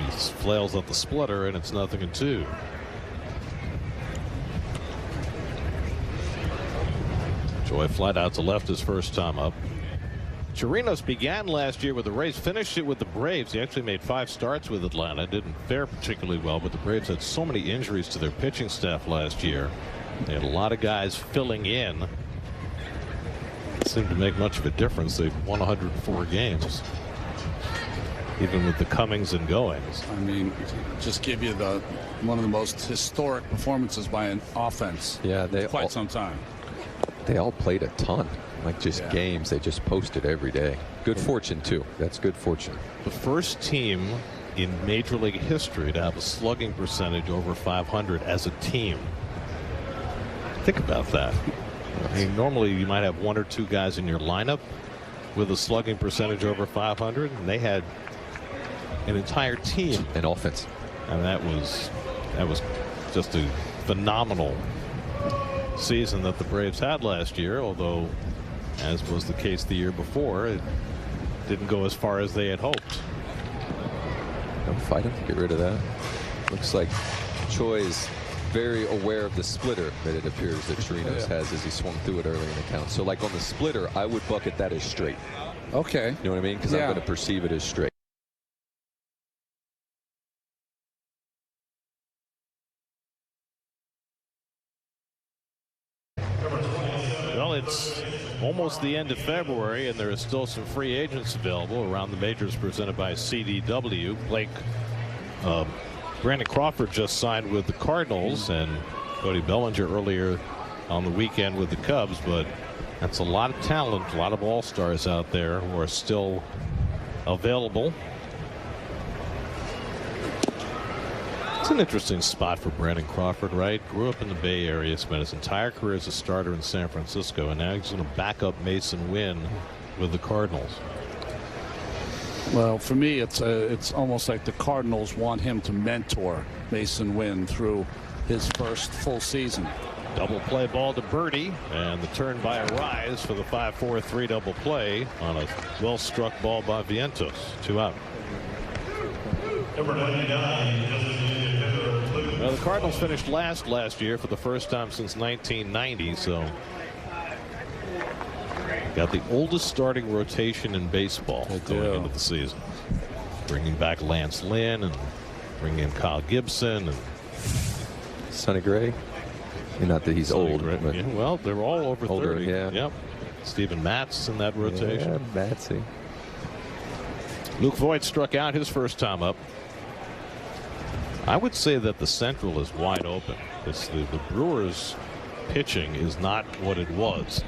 He flails at the splitter, and it's 0-2. Choi flat out to left his first time up. Chirinos began last year with the Rays, finished it with the Braves. He actually made 5 starts with Atlanta. Didn't fare particularly well, but the Braves had so many injuries to their pitching staff last year. They had a lot of guys filling in. It seemed to make much of a difference. They won 104 games, even with the comings and goings. I mean, just give you one of the most historic performances by an offense. Yeah, quite some time. They all played a ton. Like just games they just posted every day. Good fortune too. That's good fortune. The first team in Major League history to have a slugging percentage over 500 as a team. Think about that. I mean, normally you might have 1 or 2 guys in your lineup with a slugging percentage over 500, and they had an entire team in offense, and that was just a phenomenal season that the Braves had last year, although, as was the case the year before, it didn't go as far as they had hoped. Don't fight him. Get rid of that. Looks like Choi is very aware of the splitter that it appears that Chirinos has as he swung through it early in the count. So like on the splitter, I would bucket that as straight. Okay. You know what I mean? Because I'm going to perceive it as straight. Well, it's almost the end of February, and there are still some free agents available around the majors presented by CDW. Brandon Crawford just signed with the Cardinals, and Cody Bellinger earlier on the weekend with the Cubs, but that's a lot of talent, a lot of all-stars out there who are still available. It's an interesting spot for Brandon Crawford, right? Grew up in the Bay Area, spent his entire career as a starter in San Francisco, and now he's going to back up Mason Wynn with the Cardinals. Well, for me, it's almost like the Cardinals want him to mentor Mason Wynn through his first full season. Double play ball to Birdie, and the turn by Arise for the 5-4-3 double play on a well-struck ball by Vientos. 2 out. Number 99. Well, the Cardinals finished last year for the first time since 1990, so got the oldest starting rotation in baseball going into the season. Bringing back Lance Lynn and bringing in Kyle Gibson and Sonny Gray. Not that he's old, but yeah, well, they're all over 30. Yeah. Yep. Steven Matz in that rotation. Yeah, Matsy. Luke Voigt struck out his first time up. I would say that the Central is wide open. The Brewers pitching is not what it was.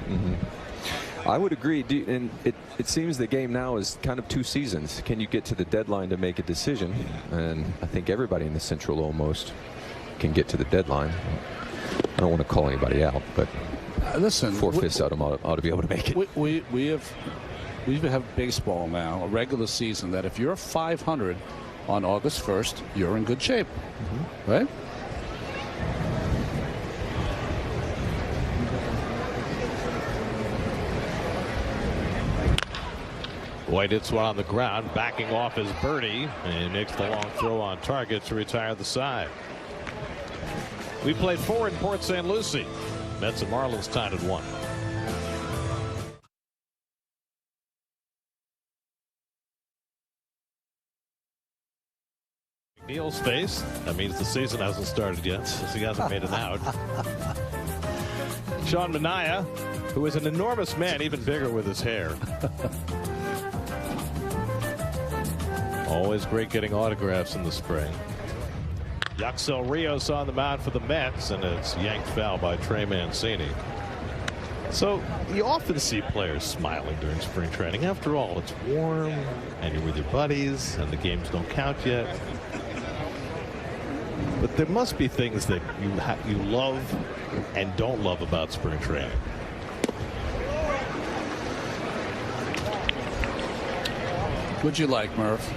I would agree, and it seems the game now is kind of 2 seasons. Can you get to the deadline to make a decision? And I think everybody in the Central almost can get to the deadline. I don't want to call anybody out, but listen, 4/5 of them ought to be able to make it. We have baseball now, a regular season, that if you're 500 on August 1st, you're in good shape, right? Boyd hits one on the ground, backing off his Birdie, and he makes the long throw on target to retire the side. We played 4 in Port St. Lucie. Mets and Marlins tied at 1. Neal's face. That means the season hasn't started yet, since he hasn't made an out. Sean Manaea, who is an enormous man, even bigger with his hair. Always great getting autographs in the spring. Yaxel Rios on the mound for the Mets, and it's yanked foul by Trey Mancini. So you often see players smiling during spring training. After all, it's warm, and you're with your buddies, and the games don't count yet. But there must be things that you love and don't love about spring training. What'd you like, Murph?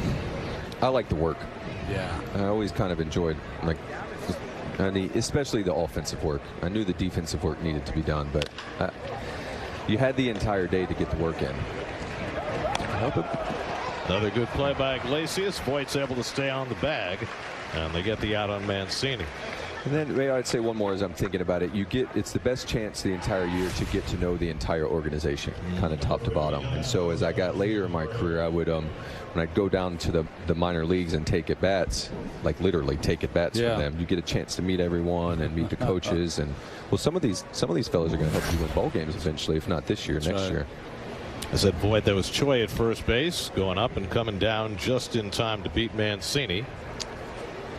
I like the work. Yeah. I always kind of enjoyed, like, especially the offensive work. I knew the defensive work needed to be done, but you had the entire day to get the work in. Another good play by Iglesias. Voigt's able to stay on the bag, and they get the out on Mancini. And then maybe I'd say one more as I'm thinking about it. It's the best chance the entire year to get to know the entire organization, kind of top to bottom. And so as I got later in my career, I would when I'd go down to the minor leagues and take at bats, like literally take at bats from them, you get a chance to meet everyone and meet the coaches. And well, some of these fellas are going to help you win ball games eventually, if not this year, next year. I said, Voigt, that was Choi at first base, going up and coming down just in time to beat Mancini.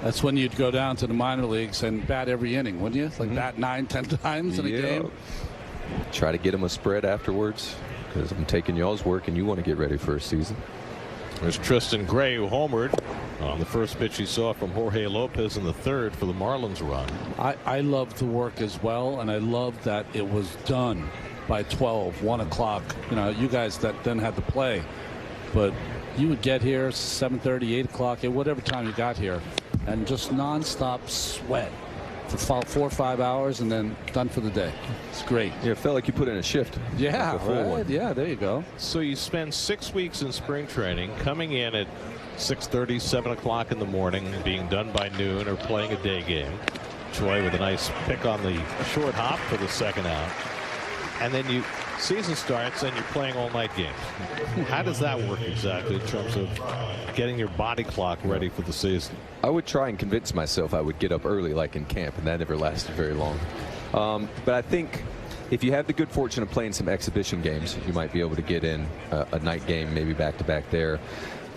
That's when you'd go down to the minor leagues and bat every inning, wouldn't you? Like bat 9-10 times in a game. Try to get them a spread afterwards, because I'm taking y'all's work and you want to get ready for a season. There's Tristan Gray, who homered on the first pitch he saw from Jorge Lopez in the third for the Marlins run. I love the work as well, and I love that it was done by 12, 1 o'clock. You know, you guys that then had to play, but you would get here 7:30, 8 o'clock, at whatever time you got here, and just nonstop sweat for 4 or 5 hours, and then done for the day. It's great. Yeah, it felt like you put in a shift. Yeah, like a full one. Yeah, there you go. So you spend 6 weeks in spring training, coming in at 6:30, 7 o'clock in the morning, being done by noon, or playing a day game. Choi with a nice pick on the short hop for the second out. And then season starts and you're playing all night games. How does that work exactly in terms of getting your body clock ready for the season? I would try and convince myself I would get up early like in camp, and that never lasted very long. But I think if you have the good fortune of playing some exhibition games, you might be able to get in a night game, maybe back to back there.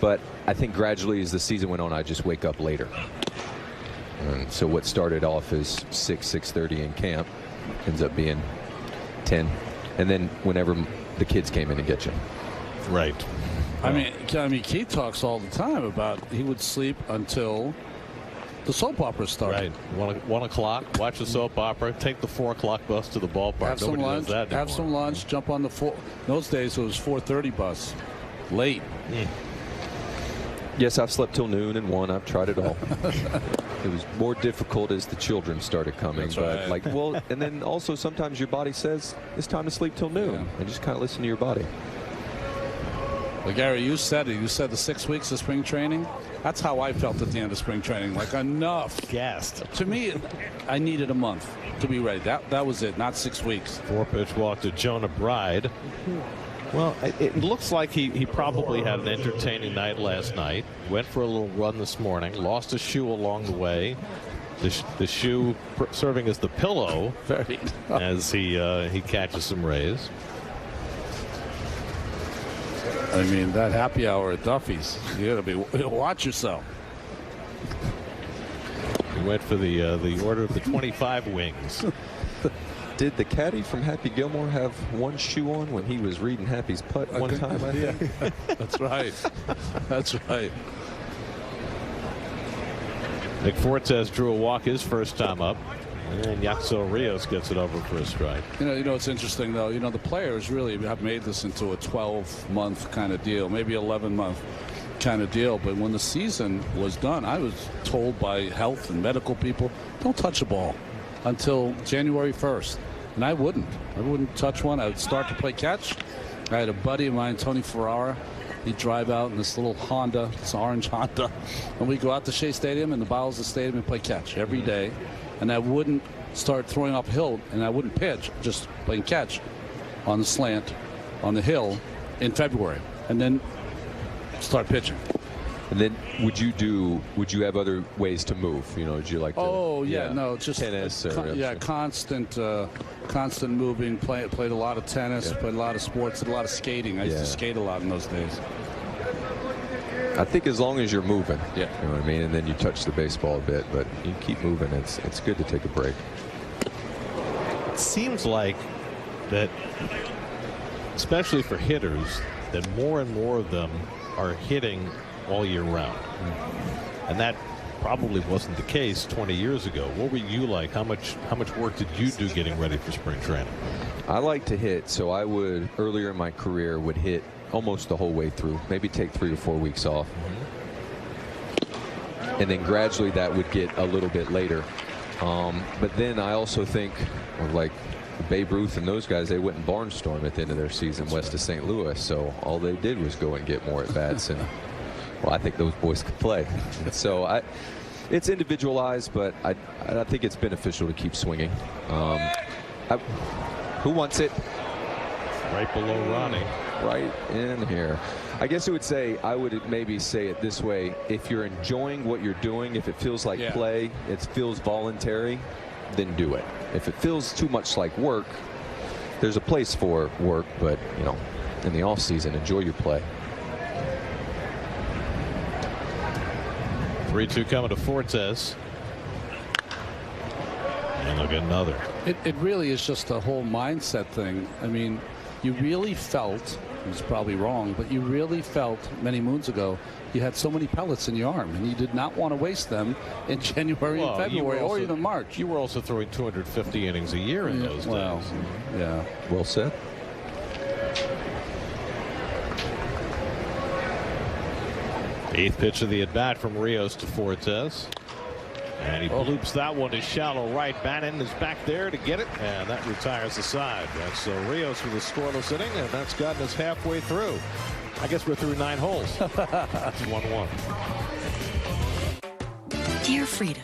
But I think gradually as the season went on, I just wake up later. And so what started off as 6:30 in camp ends up being 10, and then whenever the kids came in to get you. Right. I mean, Keith talks all the time about he would sleep until the soap opera started. Right. 1 o'clock, watch the soap opera, take the 4 o'clock bus to the ballpark. Have some lunch. Does that anymore. Have some lunch. Jump on the in those days it was 4:30 bus. Late. Yes, I've slept till noon and 1. I've tried it all. It was more difficult as the children started coming. That's but right. and then also sometimes your body says it's time to sleep till noon, and just kind of listen to your body. Well, Gary, you said it. You said the 6 weeks of spring training. That's how I felt at the end of spring training. Like, enough. Gassed. To me, I needed a month to be ready. That was it, not 6 weeks. 4-pitch walk to Jonah Bride. Well, it looks like he probably had an entertaining night last night. Went for a little run this morning. Lost a shoe along the way. The shoe serving as the pillow as he catches some rays. I mean, that happy hour at Duffy's. You got to watch yourself. He went for the order of the 25 wings. Did the caddy from Happy Gilmore have one shoe on when he was reading Happy's putt one time? I think. That's right. That's right. Nick Fortes drew a walk his first time up, and then Yaxel Rios gets it over for a strike. You know, it's interesting though. You know, the players really have made this into a 12-month kind of deal, maybe 11-month kind of deal. But when the season was done, I was told by health and medical people, don't touch a ball until January 1st. And I wouldn't touch one. I would start to play catch. I had a buddy of mine, Tony Ferrara. He'd drive out in this little Honda, this orange Honda, and we'd go out to Shea Stadium and the bowels of the stadium and play catch every day. And I wouldn't start throwing up hill, and I wouldn't pitch, just playing catch on the slant on the hill in February, and then start pitching. And then would you have other ways to move? You know, would you like to? Oh yeah, no, just tennis or constant moving. Played a lot of tennis, played a lot of sports, did a lot of skating. I used to skate a lot in those days. I think as long as you're moving, you know what I mean, and then you touch the baseball a bit, but you keep moving. It's good to take a break. It seems like that, especially for hitters, that more and more of them are hitting all year round. And that probably wasn't the case 20 years ago. What were you like? How much work did you do getting ready for spring training? I like to hit, so I would earlier in my career would hit almost the whole way through, maybe take 3 or 4 weeks off. And then gradually that would get a little bit later. But then I also think of like Babe Ruth and those guys, they went and barnstorm at the end of their season west of St. Louis. So all they did was go and get more at bats. And well, I think those boys could play. So it's individualized, but I think it's beneficial to keep swinging. Who wants it? Right below Ronnie. Right in here. I guess I would maybe say it this way. If you're enjoying what you're doing, if it feels like play, it feels voluntary, then do it. If it feels too much like work, there's a place for work, but you know, in the off season, enjoy your play. 3-2 coming to Fortes. And look at another. It really is just a whole mindset thing. I mean, you really felt, it's probably wrong, but you really felt many moons ago you had so many pellets in your arm, and you did not want to waste them in January and February or even March. You were also throwing 250 innings a year in those days. Yeah. Well said. Eighth pitch of the at-bat from Rios to Fortes. And he bloops that one to shallow right. Bannon is back there to get it, and that retires the side. That's Rios with a scoreless inning, and that's gotten us halfway through. I guess we're through 9 holes. 1-1. Dear Frida.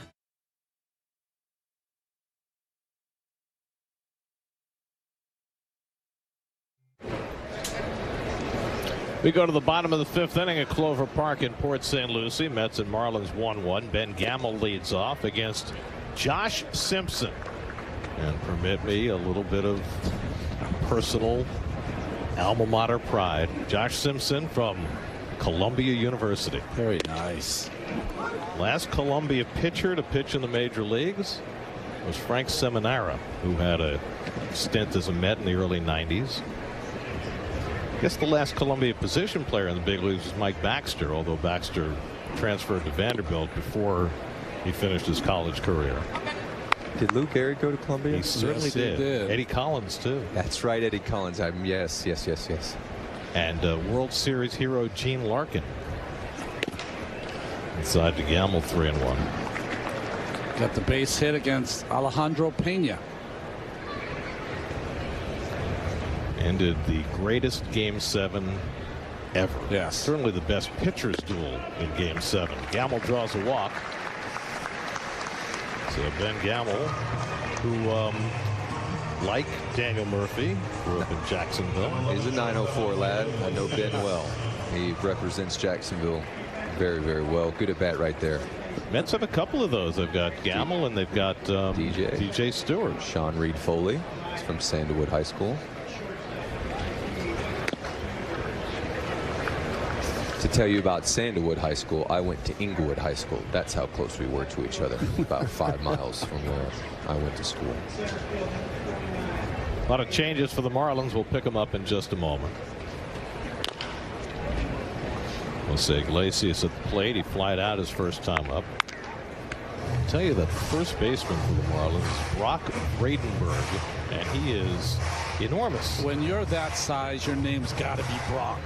We go to the bottom of the 5th inning at Clover Park in Port St. Lucie. Mets and Marlins 1-1. Ben Gamel leads off against Josh Simpson. And permit me a little bit of personal alma mater pride. Josh Simpson from Columbia University. Very nice. Last Columbia pitcher to pitch in the major leagues was Frank Seminara, who had a stint as a Met in the early 90s. I guess the last Columbia position player in the big leagues was Mike Baxter, although Baxter transferred to Vanderbilt before he finished his college career. Did Lou Gehrig go to Columbia? He certainly did. Eddie Collins, too. That's right, Eddie Collins. Yes. And World Series hero Gene Larkin. Inside to Gamel, 3-1. Got the base hit against Alejandro Pena. Ended the greatest Game 7 ever. Yes. Certainly the best pitcher's duel in Game 7. Gamel draws a walk. So Ben Gamel, who, like Daniel Murphy, grew up in Jacksonville. He's a 904 lad. I know Ben well. He represents Jacksonville very, very well. Good at bat right there. Mets have a couple of those. They've got Gamel and they've got DJ Stewart. Sean Reed Foley. He's from Sandalwood High School. To tell you about Sandalwood High School, I went to Inglewood High School. That's how close we were to each other. About 5 miles from where I went to school. A lot of changes for the Marlins. We'll pick them up in just a moment. Jose Iglesias at the plate. He flied out his first time up. I'll tell you that first baseman for the Marlins is Brock Bradenberg, and he is enormous. When you're that size, your name's got to be Brock.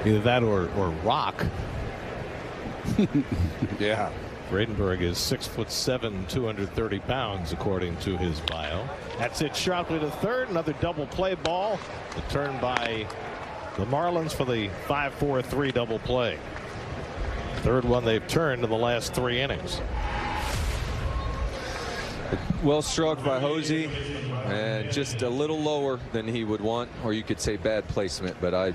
Either that or Rock. Yeah. Bradenberg is 6'7", 230 pounds, according to his bio. That's it sharply to third. Another double play ball. The turn by the Marlins for the 5-4-3 double play. Third one they've turned in the last 3 innings. Well struck by Hosey, and just a little lower than he would want, or you could say bad placement, but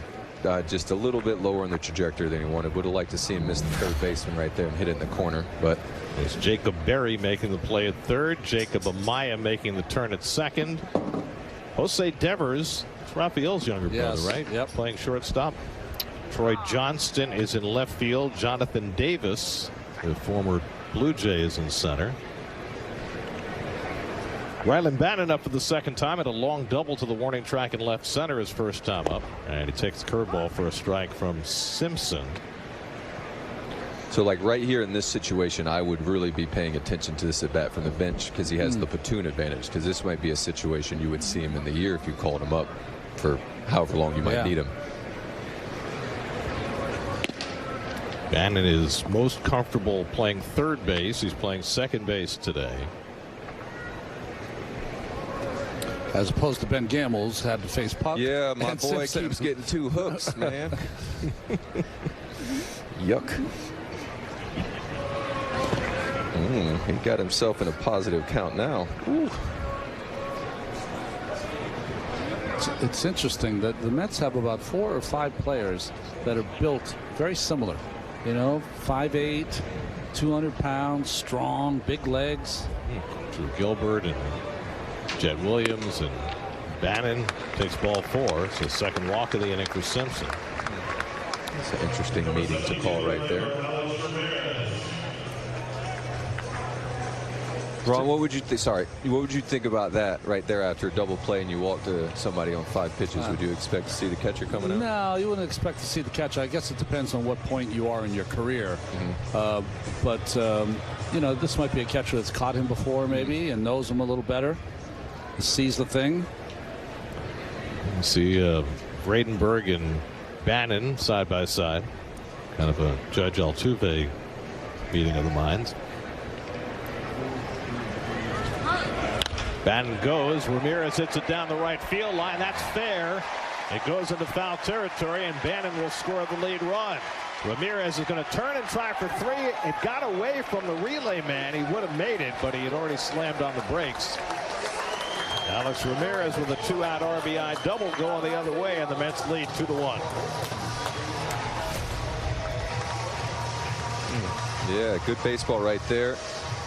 just a little bit lower on the trajectory than he wanted. Would have liked to see him miss the third baseman right there and hit it in the corner. But it's Jacob Berry making the play at third. Jacob Amaya making the turn at second. Jose Devers, it's Rafael's younger brother, right? Yep. Playing shortstop. Troy Johnston is in left field. Jonathan Davis, the former Blue Jay, is in center. Rylan Bannon up for the second time at a long double to the warning track in left center his first time up, and he takes the curveball for a strike from Simpson. So like right here in this situation, I would really be paying attention to this at bat from the bench, because he has the platoon advantage, because this might be a situation you would see him in the year if you called him up for however long you might need him. Bannon is most comfortable playing third base. He's playing second base today. As opposed to Ben Gamel's had to face Puck. Yeah, my boy Simpson. keeps getting 2 hooks, man. Yuck. He got himself in a positive count now. Ooh. It's interesting that the Mets have about 4 or 5 players that are built very similar. You know, 5'8", 200 pounds, strong, big legs. Drew Gilbert and Jed Williams, and Bannon takes ball 4. It's the second walk of the inning for Simpson. It's an interesting meeting to call right there. Ron, what would you what would you think about that right there after a double play and you walk to somebody on 5 pitches? Would you expect to see the catcher coming out? No, you wouldn't expect to see the catcher. I guess it depends on what point you are in your career. But you know, this might be a catcher that's caught him before maybe and knows him a little better. Sees the thing. You see Bradenberg and Bannon side by side. Kind of a Judge Altuve meeting of the minds. Bannon goes. Ramirez hits it down the right field line. That's fair. It goes into foul territory, and Bannon will score the lead run. Ramirez is going to turn and try for 3. It got away from the relay man. He would have made it, but he had already slammed on the brakes. Alex Ramirez with a 2-out RBI double going the other way, and the Mets lead 2-1. Yeah, good baseball right there.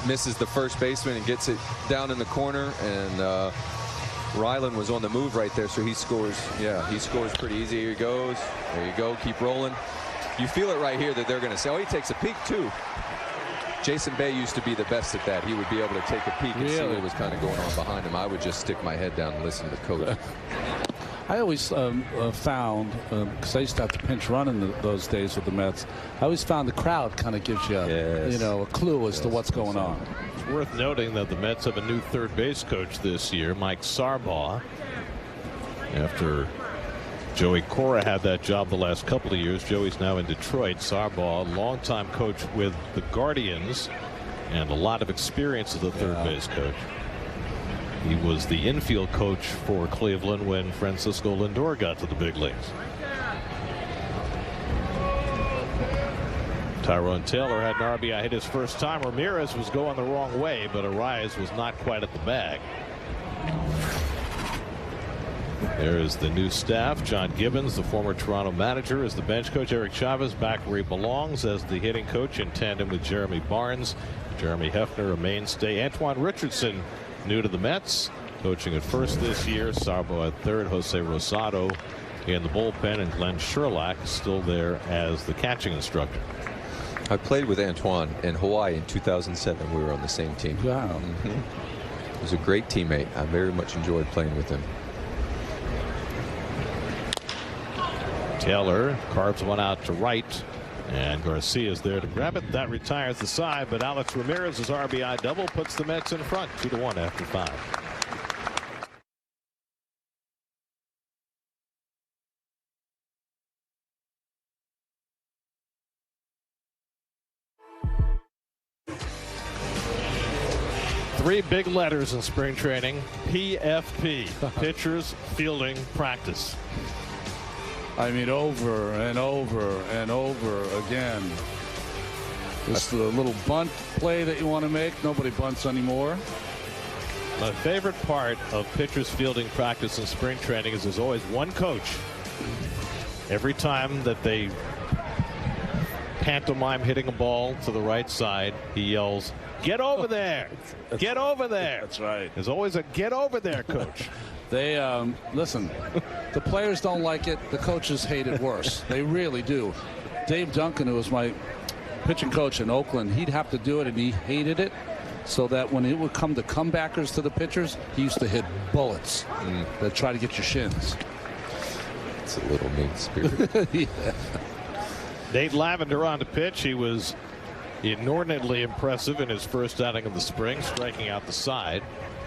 Misses the first baseman and gets it down in the corner, and Rylan was on the move right there, so he scores. Yeah, he scores pretty easy. Here he goes. There you go. Keep rolling. You feel it right here that they're going to say, oh, he takes a peek too. Jason Bay used to be the best at that. He would be able to take a peek and see what was kind of going on behind him. I would just stick my head down and listen to the coach. I always found, because I used to have to pinch run in those days with the Mets, I always found the crowd kind of gives you, you know, a clue as to what's going on. It's worth noting that the Mets have a new third base coach this year, Mike Sarbaugh. After Joey Cora had that job the last couple of years, Joey's now in Detroit. Sarbaugh, longtime coach with the Guardians, and a lot of experience as a third base coach. He was the infield coach for Cleveland when Francisco Lindor got to the big leagues. Tyrone Taylor had an RBI hit his first time. Ramirez was going the wrong way, but Arias was not quite at the bag. There is the new staff. John Gibbons, the former Toronto manager, is the bench coach. Eric Chavez back where he belongs as the hitting coach in tandem with Jeremy Barnes. Jeremy Hefner, a mainstay. Antoine Richardson, new to the Mets, coaching at first this year. Sarbo at third. Jose Rosado in the bullpen, and Glenn Sherlock still there as the catching instructor. I played with Antoine in Hawaii in 2007. We were on the same team. Wow. He was a great teammate. I very much enjoyed playing with him. Taylor carves one out to right, and Garcia's there to grab it. That retires the side, but Alex Ramirez's RBI double puts the Mets in front 2-1 after 5. Three big letters in spring training: PFP, pitchers fielding practice. I mean, over and over and over again. This is the little bunt play that you want to make. Nobody bunts anymore. My favorite part of pitchers fielding practice in spring training is there's always one coach. Every time that they pantomime hitting a ball to the right side, he yells, "Get over there! Get over there!" That's right. There's always a "Get over there," coach. They listen. The players don't like it. The coaches hate it worse. They really do. Dave Duncan, who was my pitching coach in Oakland, he'd have to do it, and he hated it. So that when it would come to comebackers to the pitchers, he used to hit bullets that try to get your shins. It's a little mean spirit. Yeah. Nate Lavender on the pitch. He was inordinately impressive in his first outing of the spring, striking out the side,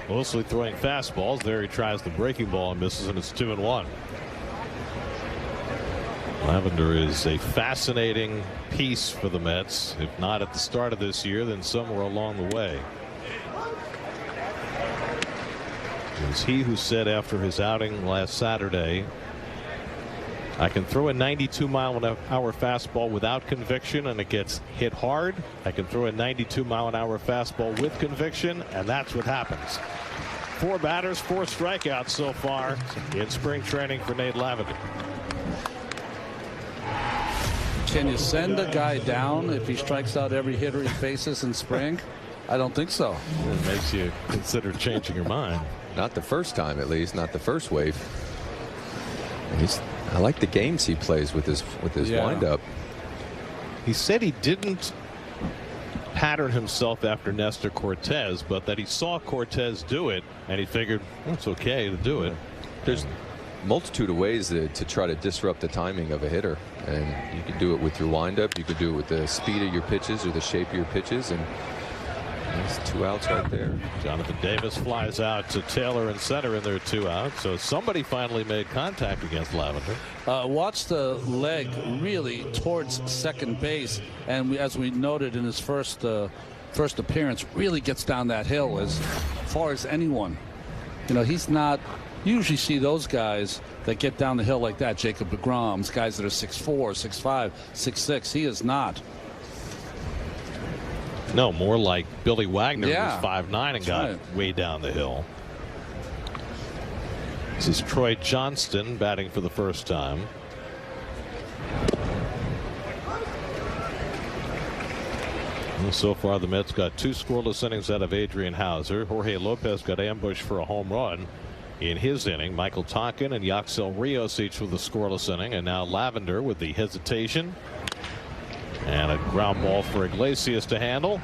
mostly throwing fastballs. There he tries the breaking ball and misses, and it's 2-1. Lavender is a fascinating piece for the Mets. If not at the start of this year, then somewhere along the way. It was he who said after his outing last Saturday, "I can throw a 92-mile-an-hour fastball without conviction and it gets hit hard. I can throw a 92-mile-an-hour fastball with conviction, and that's what happens." 4 batters, 4 strikeouts so far in spring training for Nate Lavender. Can you send a guy down if he strikes out every hitter he faces in spring? I don't think so. It makes you consider changing your mind. Not the first time, at least. Not the first wave. I like the games he plays with his windup. He said he didn't pattern himself after Nestor Cortez, but that he saw Cortez do it and he figured, well, it's okay to do it. There's a multitude of ways to try to disrupt the timing of a hitter, and you can do it with your windup. You can do it with the speed of your pitches or the shape of your pitches, and there's 2 outs right there. Jonathan Davis flies out to Taylor in center, and there are 2 outs. So somebody finally made contact against Lavender. Watch the leg really towards second base, and as we noted in his first appearance, really gets down that hill as far as anyone. You know, he's not. You usually see those guys that get down the hill like that. Jacob deGrom's, guys that are 6'4", 6'5", 6'6". He is not. No, more like Billy Wagner, Yeah. who's 5'9" and got way down the hill. This is Troy Johnston batting for the first time. And so far, the Mets got 2 scoreless innings out of Adrian Hauser. Jorge Lopez got ambushed for a home run in his inning. Michael Tonkin and Yaxel Rios each with a scoreless inning, and now Lavender with the hesitation. And a ground ball for Iglesias to handle.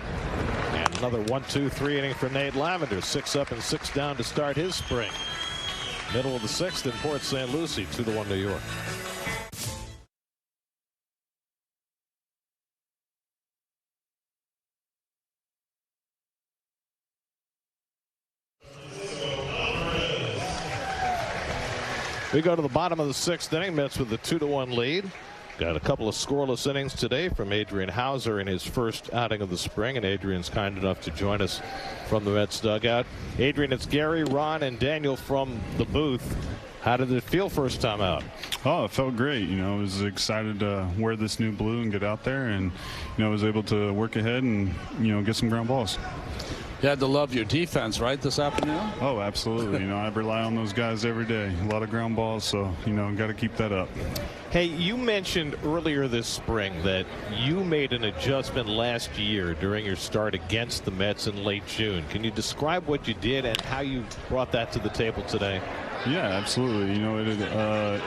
And another 1-2-3 inning for Nate Lavender. 6 up and 6 down to start his spring. Middle of the 6th in Port St. Lucie, 2-1 New York. We go to the bottom of the 6th inning. Mets with the 2-1 lead. Got a couple of scoreless innings today from Adrian Hauser in his first outing of the spring, and Adrian's kind enough to join us from the Mets dugout. Adrian, it's Gary, Ron, and Daniel from the booth. How did it feel first time out? Oh, it felt great. You know, I was excited to wear this new blue and get out there, and I was able to work ahead and get some ground balls. You had to love your defense, right, this afternoon? Oh, absolutely. I rely on those guys every day. A lot of ground balls, so got to keep that up. Hey, you mentioned earlier this spring that you made an adjustment last year during your start against the Mets in late June. Can you describe what you did and how you brought that to the table today? Yeah, absolutely.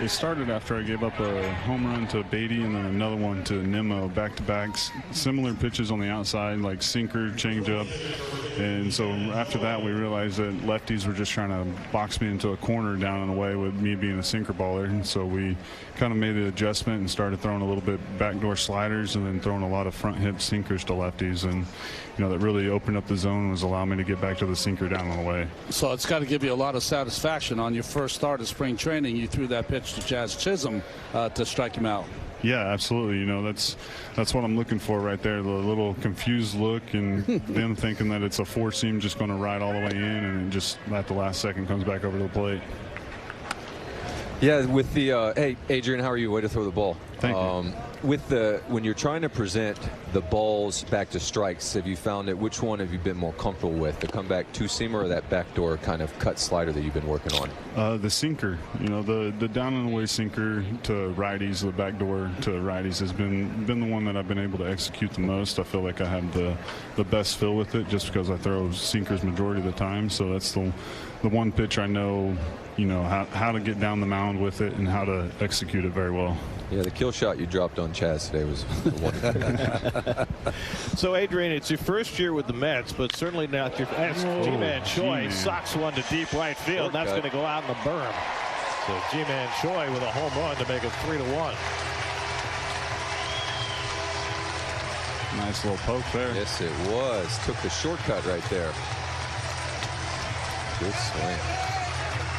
It started after I gave up a home run to Beatty and then another one to Nimmo, back-to-backs, similar pitches on the outside, like sinker, changeup. And so after that, we realized that lefties were just trying to box me into a corner down and away with me being a sinker baller. And so we kind of made an adjustment and started throwing a little bit backdoor sliders and then throwing a lot of front hip sinkers to lefties. And that really opened up the zone and was allowing me to get back to the sinker down and away. So it's got to give you a lot of satisfaction. On your first start of spring training, you threw that pitch to Jazz Chisholm to strike him out. Yeah, absolutely. That's what I'm looking for right there. The little confused look and them thinking that it's a 4-seam just going to ride all the way in, and it just at the last second comes back over the plate. Yeah, with the hey, Adrian, how are you? Way to throw the ball. Thank you. When you're trying to present the balls back to strikes, have you found that which one have you been more comfortable with, the comeback two-seamer or that backdoor kind of cut slider that you've been working on? The sinker, the down and away sinker to righties, the backdoor to righties has been the one that I've been able to execute the most. I feel like I have the best feel with it just because I throw sinkers majority of the time. So that's the one pitch I know, how to get down the mound with it and how to execute it very well. Yeah, the kill shot you dropped on Chaz today was wonderful. So, Adrian, it's your first year with the Mets, but certainly not your G-Man Choi socks one to deep right field. And that's going to go out in the berm. So G-Man Choi with a home run to make it 3-1. Nice little poke there. Yes, it was. Took the shortcut right there. Good swing.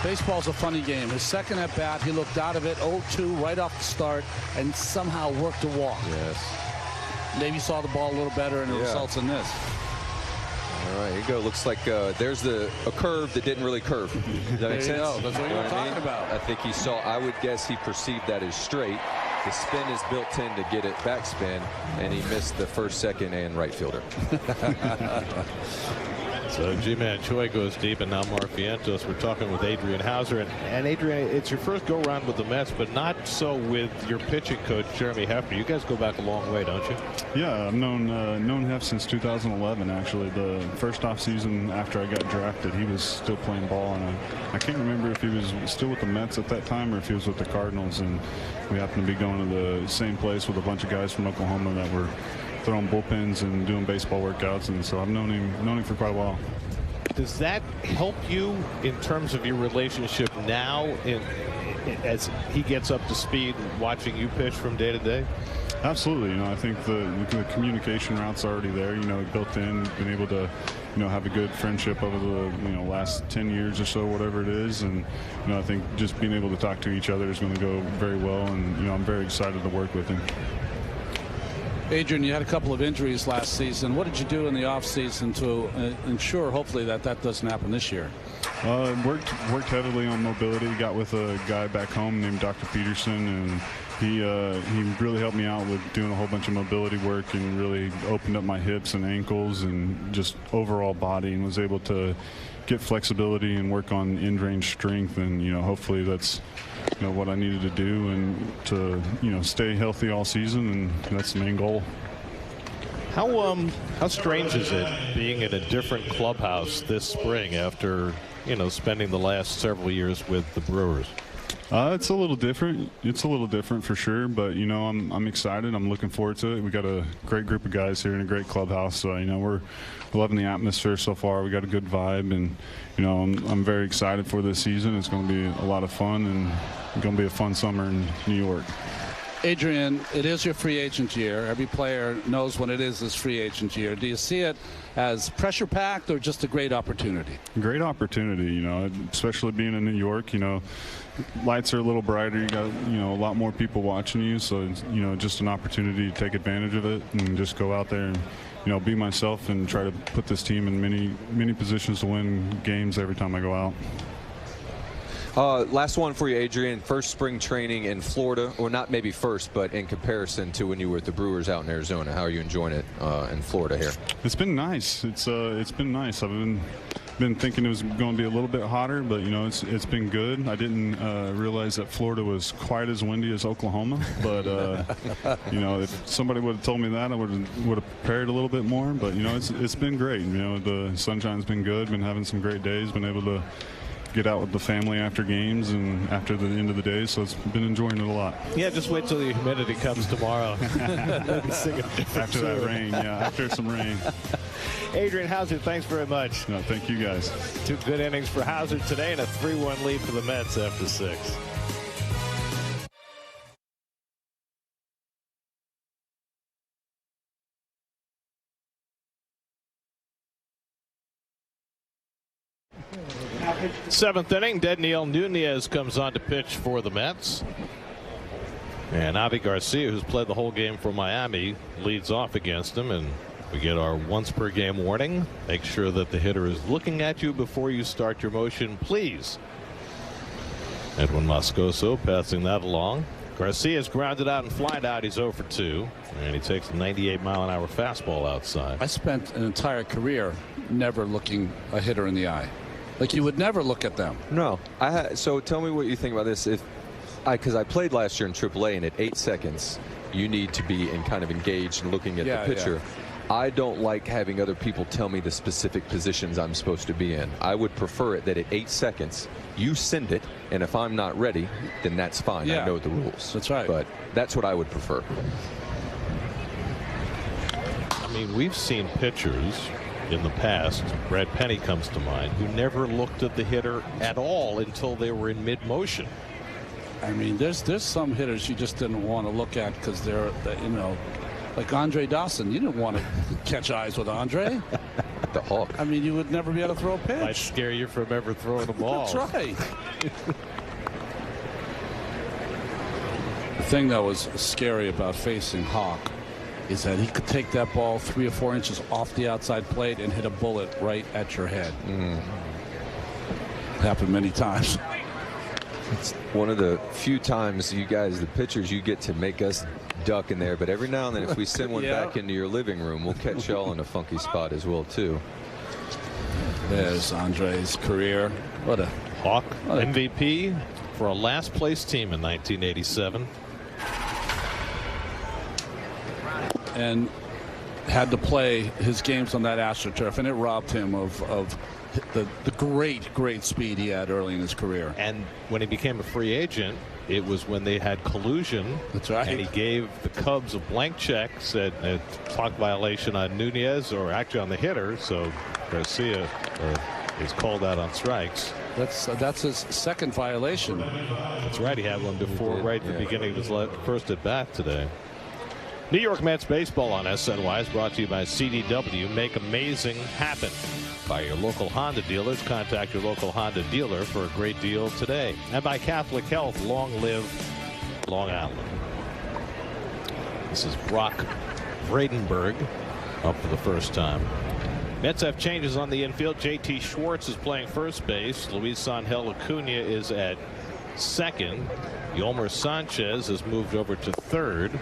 Baseball's a funny game. His second at bat, he looked out of it 0-2 right off the start and somehow worked a walk. Yes. Maybe saw the ball a little better and it results in this. All right, here you go. Looks like there's a curve that didn't really curve. Does that make sense? That's what you're talking about. I think he saw, I would guess he perceived that as straight. The spin is built in to get it backspin, and he missed the first, second, and right fielder. So G-Man Choi goes deep, and now Marfientos. We're talking with Adrian Hauser. And Adrian, it's your first go-around with the Mets, but not so with your pitching coach, Jeremy Hefner. You guys go back a long way, don't you? Yeah, I've known Hef since 2011, actually. The first off season after I got drafted, he was still playing ball, and I can't remember if he was still with the Mets at that time or if he was with the Cardinals, and we happened to be going to the same place with a bunch of guys from Oklahoma that were throwing bullpens and doing baseball workouts, and so I've known him for quite a while. Does that help you in terms of your relationship now as he gets up to speed and watching you pitch from day to day? Absolutely. I think the communication route's already there, built in, been able to, have a good friendship over the, last 10 years or so, whatever it is. And, I think just being able to talk to each other is going to go very well. And, I'm very excited to work with him. Adrian, you had a couple of injuries last season. What did you do in the offseason to ensure, hopefully, that doesn't happen this year? Worked heavily on mobility. Got with a guy back home named Dr. Peterson, and he really helped me out with doing a whole bunch of mobility work and really opened up my hips and ankles and just overall body, and was able to get flexibility and work on end-range strength. And hopefully that's what I needed to do and to stay healthy all season, and that's the main goal. How strange is it being in a different clubhouse this spring after spending the last several years with the Brewers? It's a little different. It's a little different for sure, but I'm excited. I'm looking forward to it. We got a great group of guys here in a great clubhouse, so we're loving the atmosphere so far. We got a good vibe, and I'm very excited for this season. It's going to be a lot of fun, and it's going to be a fun summer in New York. Adrian, it is your free agent year. Every player knows when it is his free agent year. Do you see it as pressure-packed or just a great opportunity? Great opportunity, especially being in New York. Lights are a little brighter. You got a lot more people watching you, so it's, just an opportunity to take advantage of it and just go out there and be myself and try to put this team in many positions to win games every time I go out. Last one for you, Adrian. First spring training in Florida, or not maybe first, but in comparison to when you were with the Brewers out in Arizona. How are you enjoying it in Florida here? It's been nice. It's been nice. I've been thinking it was going to be a little bit hotter, but it's been good. I didn't realize that Florida was quite as windy as Oklahoma, but if somebody would have told me that, I would have prepared a little bit more. But it's been great. The sunshine's been good. Been having some great days. Been able to get out with the family after games and after the end of the day, so it's been enjoying it a lot. Yeah, just wait till the humidity comes tomorrow. After that rain, after some rain. Adrian Hauser, thanks very much. No, thank you guys. 2 good innings for Hauser today and a 3-1 lead for the Mets after 6. Seventh inning, Dedniel Nunez comes on to pitch for the Mets. And Avi Garcia, who's played the whole game for Miami, leads off against him. And we get our once per game warning. Make sure that the hitter is looking at you before you start your motion, please. Edwin Moscoso passing that along. Garcia's grounded out and flied out. He's 0 for 2, and he takes a 98-mile-an-hour fastball outside. I spent an entire career never looking a hitter in the eye. Like, you would never look at them. No. So tell me what you think about this. Because I played last year in AAA, and at 8 seconds, you need to be kind of engaged and looking at the pitcher. Yeah. I don't like having other people tell me the specific positions I'm supposed to be in. I would prefer it that at 8 seconds, you send it, and if I'm not ready, then that's fine. Yeah. I know the rules. That's right. But that's what I would prefer. I mean, we've seen pitchers in the past, Brad Penny comes to mind, who never looked at the hitter at all until they were in mid-motion. I mean, there's some hitters you just didn't want to look at because they're, you know, like Andre Dawson. You didn't want to catch eyes with Andre. The Hawk. I mean, you would never be able to throw a pitch. Might scare you from ever throwing a ball. That's right. The thing that was scary about facing Hawk is that he could take that ball 3 or 4 inches off the outside plate and hit a bullet right at your head. Happened many times. It's one of the few times you guys, the pitchers, you get to make us duck in there, but every now and then if we send one back into your living room, we'll catch y'all in a funky spot as well too. There's Andre's career. What a Hawk MVP for a last place team in 1987. And had to play his games on that AstroTurf, and it robbed him of the great speed he had early in his career. And when he became a free agent, it was when they had collusion. That's right. And he gave the Cubs a blank check, said a clock violation on Nunez, or actually on the hitter. So Garcia is called out on strikes. That's his second violation. That's right. He had one before, right at the beginning of his first at bat today. New York Mets baseball on SNY is brought to you by CDW. Make amazing happen. By your local Honda dealers. Contact your local Honda dealer for a great deal today. And by Catholic Health. Long live Long Island. This is Brock Vredenberg up for the first time. Mets have changes on the infield. J.T. Schwartz is playing first base. Luis Angel Acuna is at second. Yolmer Sanchez has moved over to third.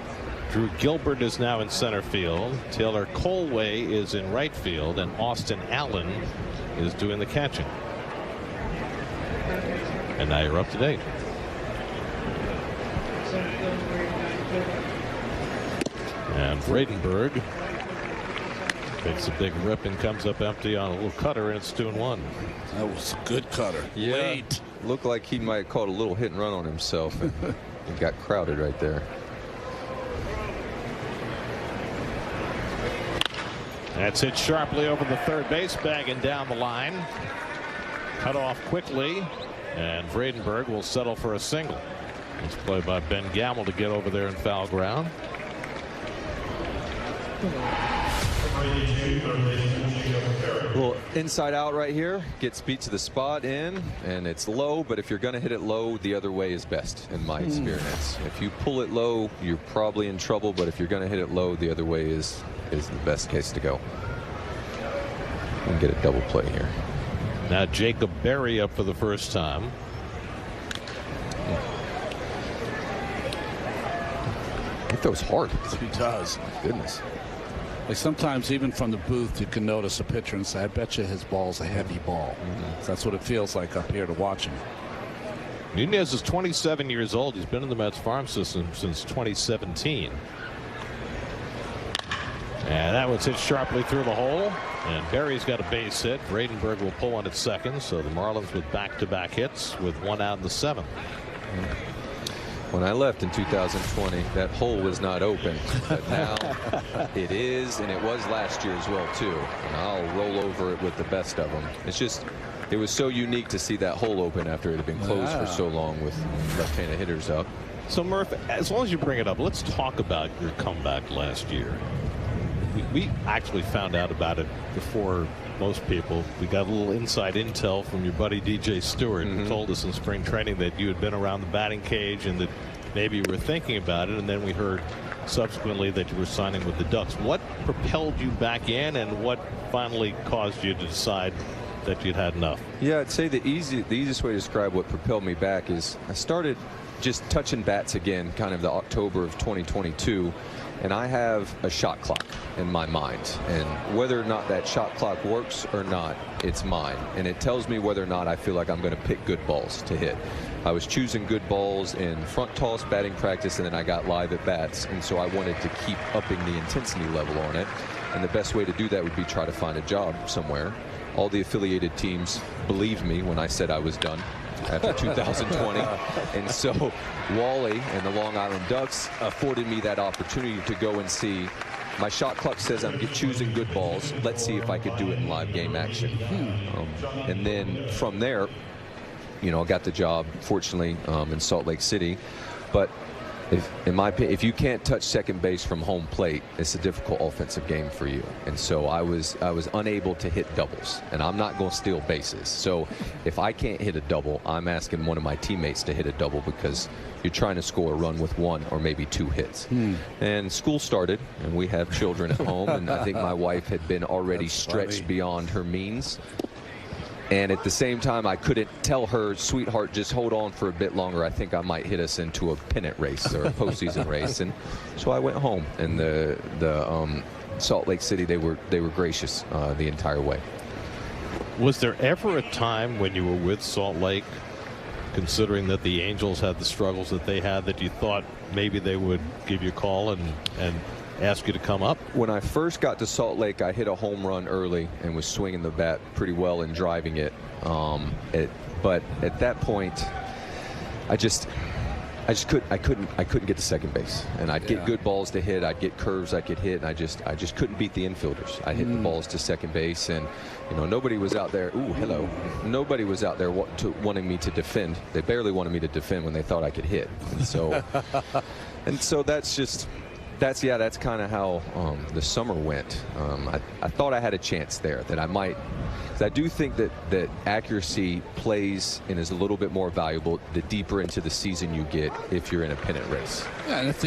Drew Gilbert is now in center field. Taylor Colway is in right field, and Austin Allen is doing the catching. And now you're up to date. And Vredenberg takes a big rip and comes up empty on a little cutter, and it's 2-1. That was a good cutter. Yeah, late. Looked like he might have caught a little hit and run on himself and got crowded right there. That's hit sharply over the third base bag and down the line. Cut off quickly, and Vredenberg will settle for a single. It's played by Ben Gamble to get over there in foul ground. Well, inside out right here, gets beat to the spot in, and it's low, but if you're going to hit it low, the other way is best in my experience. If you pull it low, you're probably in trouble, but if you're going to hit it low, the other way is the best case to go. And get a double play here. Now Jacob Berry up for the first time. He throws hard. He does. Goodness. Like sometimes even from the booth you can notice a pitcher and say, I bet you his ball's a heavy ball. That's what it feels like up here to watch him. Nunez is 27 years old. He's been in the Mets farm system since 2017. And that one's hit sharply through the hole, and Berry's got a base hit. Vredenberg will pull on at second, so the Marlins with back-to-back hits with one out in the seventh. When I left in 2020, that hole was not open, but now it is, and it was last year as well too. And I'll roll over it with the best of them. It's just, it was so unique to see that hole open after it had been closed for so long with left-handed hitters up. So Murph, as long as you bring it up, let's talk about your comeback last year. We actually found out about it before most people. We got a little inside intel from your buddy DJ Stewart, who told us in spring training that you had been around the batting cage and that maybe you were thinking about it, and then we heard subsequently that you were signing with the Ducks. What propelled you back in, and what finally caused you to decide that you'd had enough? Yeah, I'd say the easiest way to describe what propelled me back is I started just touching bats again, kind of the October of 2022, and I have a shot clock in my mind, and whether or not that shot clock works or not, it's mine, and it tells me whether or not I feel like I'm going to pick good balls to hit. I was choosing good balls in front toss batting practice, and then I got live at bats, and so I wanted to keep upping the intensity level on it, and the best way to do that would be try to find a job somewhere. All the affiliated teams believed me when I said I was done after 2020. And so Wally and the Long Island Ducks afforded me that opportunity to go and see. My shot clock says I'm choosing good balls. Let's see if I could do it in live game action. And then from there, you know, I got the job, fortunately, in Salt Lake City. But in my opinion, if you can't touch second base from home plate, it's a difficult offensive game for you. And so I was unable to hit doubles, and I'm not going to steal bases. So if I can't hit a double, I'm asking one of my teammates to hit a double, because you're trying to score a run with 1 or maybe 2 hits. And school started, and we have children at home, and I think my wife had been already stretched beyond her means. And at the same time, I couldn't tell her, sweetheart, just hold on for a bit longer. I think I might hit us into a pennant race or a postseason race. And so I went home. And the Salt Lake City, they were gracious the entire way. Was there ever a time when you were with Salt Lake, considering that the Angels had the struggles that they had, that you thought maybe they would give you a call and ask you to come up? When I first got to Salt Lake, I hit a home run early and was swinging the bat pretty well and driving it. But at that point, I couldn't get to second base, and I'd get good balls to hit, I'd get curves I could hit, and I just couldn't beat the infielders. I hit the balls to second base, and you know, nobody was out there. Ooh, hello. Nobody was out there wanting me to defend. They barely wanted me to defend when they thought I could hit, and so that's kind of how the summer went. I thought I had a chance there, that I might, because I do think that accuracy plays and is a little bit more valuable the deeper into the season you get if you're in a pennant race. Yeah, and if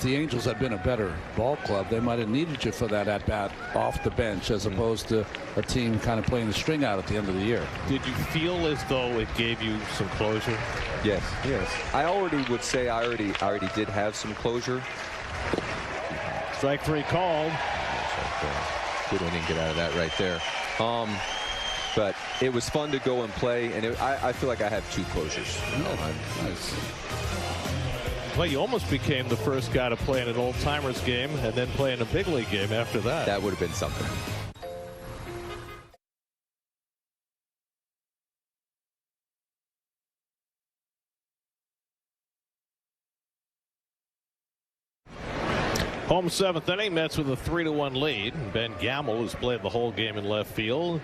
the Angels had been a better ball club, they might have needed you for that at bat off the bench, as opposed to a team kind of playing the string out at the end of the year. Did you feel as though it gave you some closure? Yes. I already would say I already did have some closure. Strike 3 called. Good inning, get out of that right there. But it was fun to go and play, and I feel like I have 2 closures. Nice. Well, you almost became the first guy to play in an old-timers game and then play in a big league game after that. That would have been something. Home 7th inning, Mets with a 3-1 lead. Ben Gamble, who's played the whole game in left field,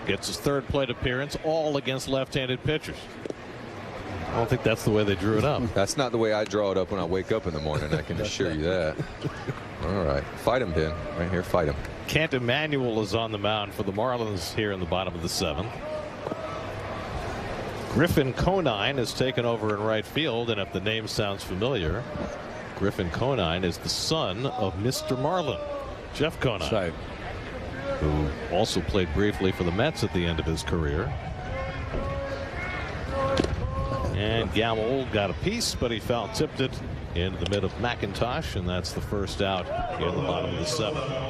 gets his 3rd plate appearance, all against left-handed pitchers. I don't think that's the way they drew it up. That's not the way I draw it up when I wake up in the morning, I can assure you that. All right, fight him, Ben. Right here, fight him. Kent Emanuel is on the mound for the Marlins here in the bottom of the 7th. Griffin Conine has taken over in right field, and if the name sounds familiar, Griffin Conine is the son of Mr. Marlin, Jeff Conine, right, who also played briefly for the Mets at the end of his career. And Gamble got a piece, but he foul tipped it into the mid of McIntosh, and that's the first out here in the bottom of the 7th.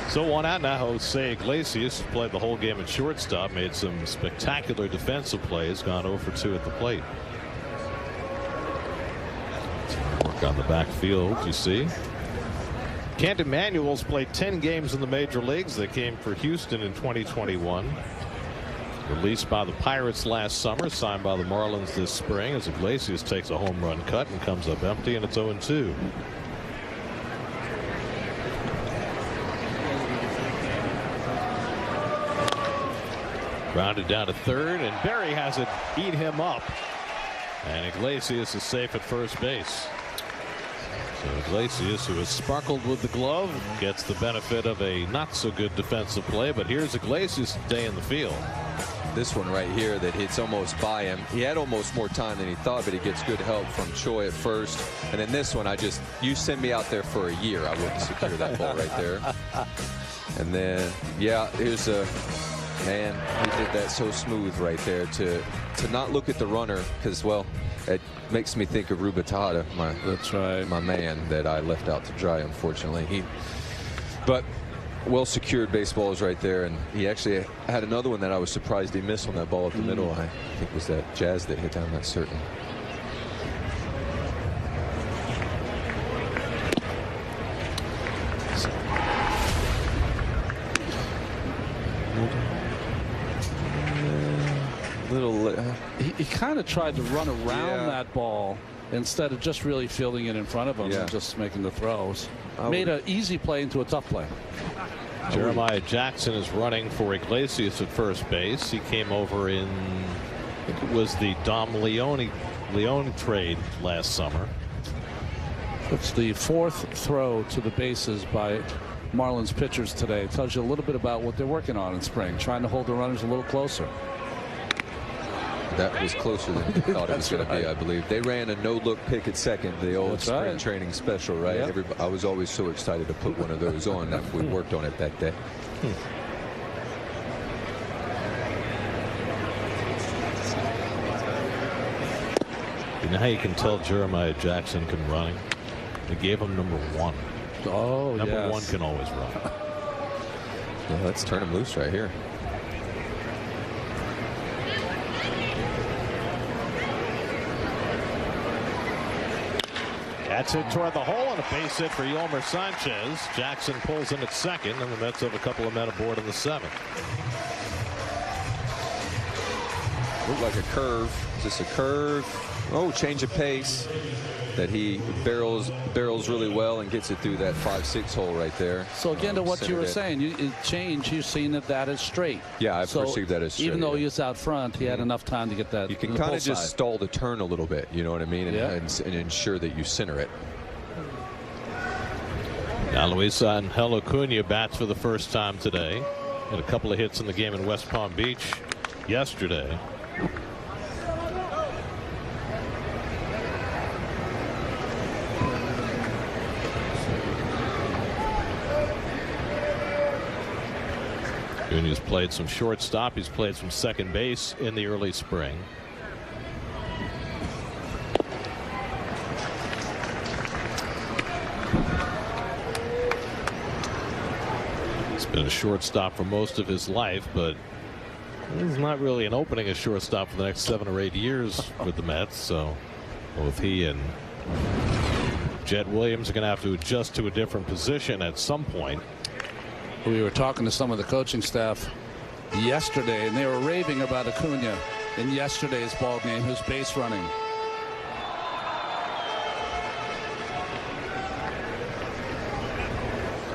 So 1 out now. Jose Iglesias played the whole game at shortstop, made some spectacular defensive plays, gone 0 for 2 at the plate. Work on the backfield, you see. Kent Emanuel's played 10 games in the major leagues. They came for Houston in 2021. Released by the Pirates last summer, signed by the Marlins this spring, as Iglesias takes a home run cut and comes up empty, and it's 0-2. Grounded down to 3rd, and Berry has it eat him up. And Iglesias is safe at first base. So Iglesias, who has sparkled with the glove, gets the benefit of a not so good defensive play. But here's Iglesias' day in the field. this one right here that hits almost by him. He had almost more time than he thought, but he gets good help from Choi at first. And then this one, you send me out there for a year, I wouldn't secure that ball right there. And then, yeah, here's a man. He did that so smooth right there to not look at the runner, because, well, it makes me think of Rubatata, my man that I left out to dry, unfortunately. But well secured baseballs right there, and he actually had another one that I was surprised he missed on that ball at the middle. I think it was that Jazz that hit down that certain. He kind of tried to run around that ball instead of just really fielding it in front of him and just making the throws. Made an easy play into a tough play. Jeremiah Jackson is running for Iglesias at first base. He came over in, I think it was the Dom Leone trade last summer. It's the 4th throw to the bases by Marlins pitchers today. It tells you a little bit about what they're working on in spring, trying to hold the runners a little closer. That was closer than we thought it was going to be, I believe. They ran a no-look pick at second, the old spring training special, right? I was always so excited to put one of those on after we worked on it that day. You know how you can tell Jeremiah Jackson can run? They gave him number 1. Oh, number 1 can always run. Yeah, let's turn him loose right here. That's it toward the hole, and a base hit for Yolmer Sanchez. Jackson pulls in at second, and the Mets have a couple of men aboard in the 7th. Looked like a curve. Is this a curve? Oh, change of pace. That he barrels really well and gets it through that 5-6 hole right there. So again, to what you were saying, you've seen that as straight. Yeah, I perceived that as straight. Even though he was out front, he had enough time to get that. You can kind of just stall the turn a little bit, you know what I mean, and ensure that you center it. Now Luis Angel Acuna bats for the first time today. Had a couple of hits in the game in West Palm Beach yesterday. Acuna's played some shortstop. He's played some second base in the early spring. He's been a shortstop for most of his life, but there's not really an opening as shortstop for the next 7 or 8 years with the Mets. So both he and Jet Williams are going to have to adjust to a different position at some point. We were talking to some of the coaching staff yesterday, and they were raving about Acuna in yesterday's ball game, his base running.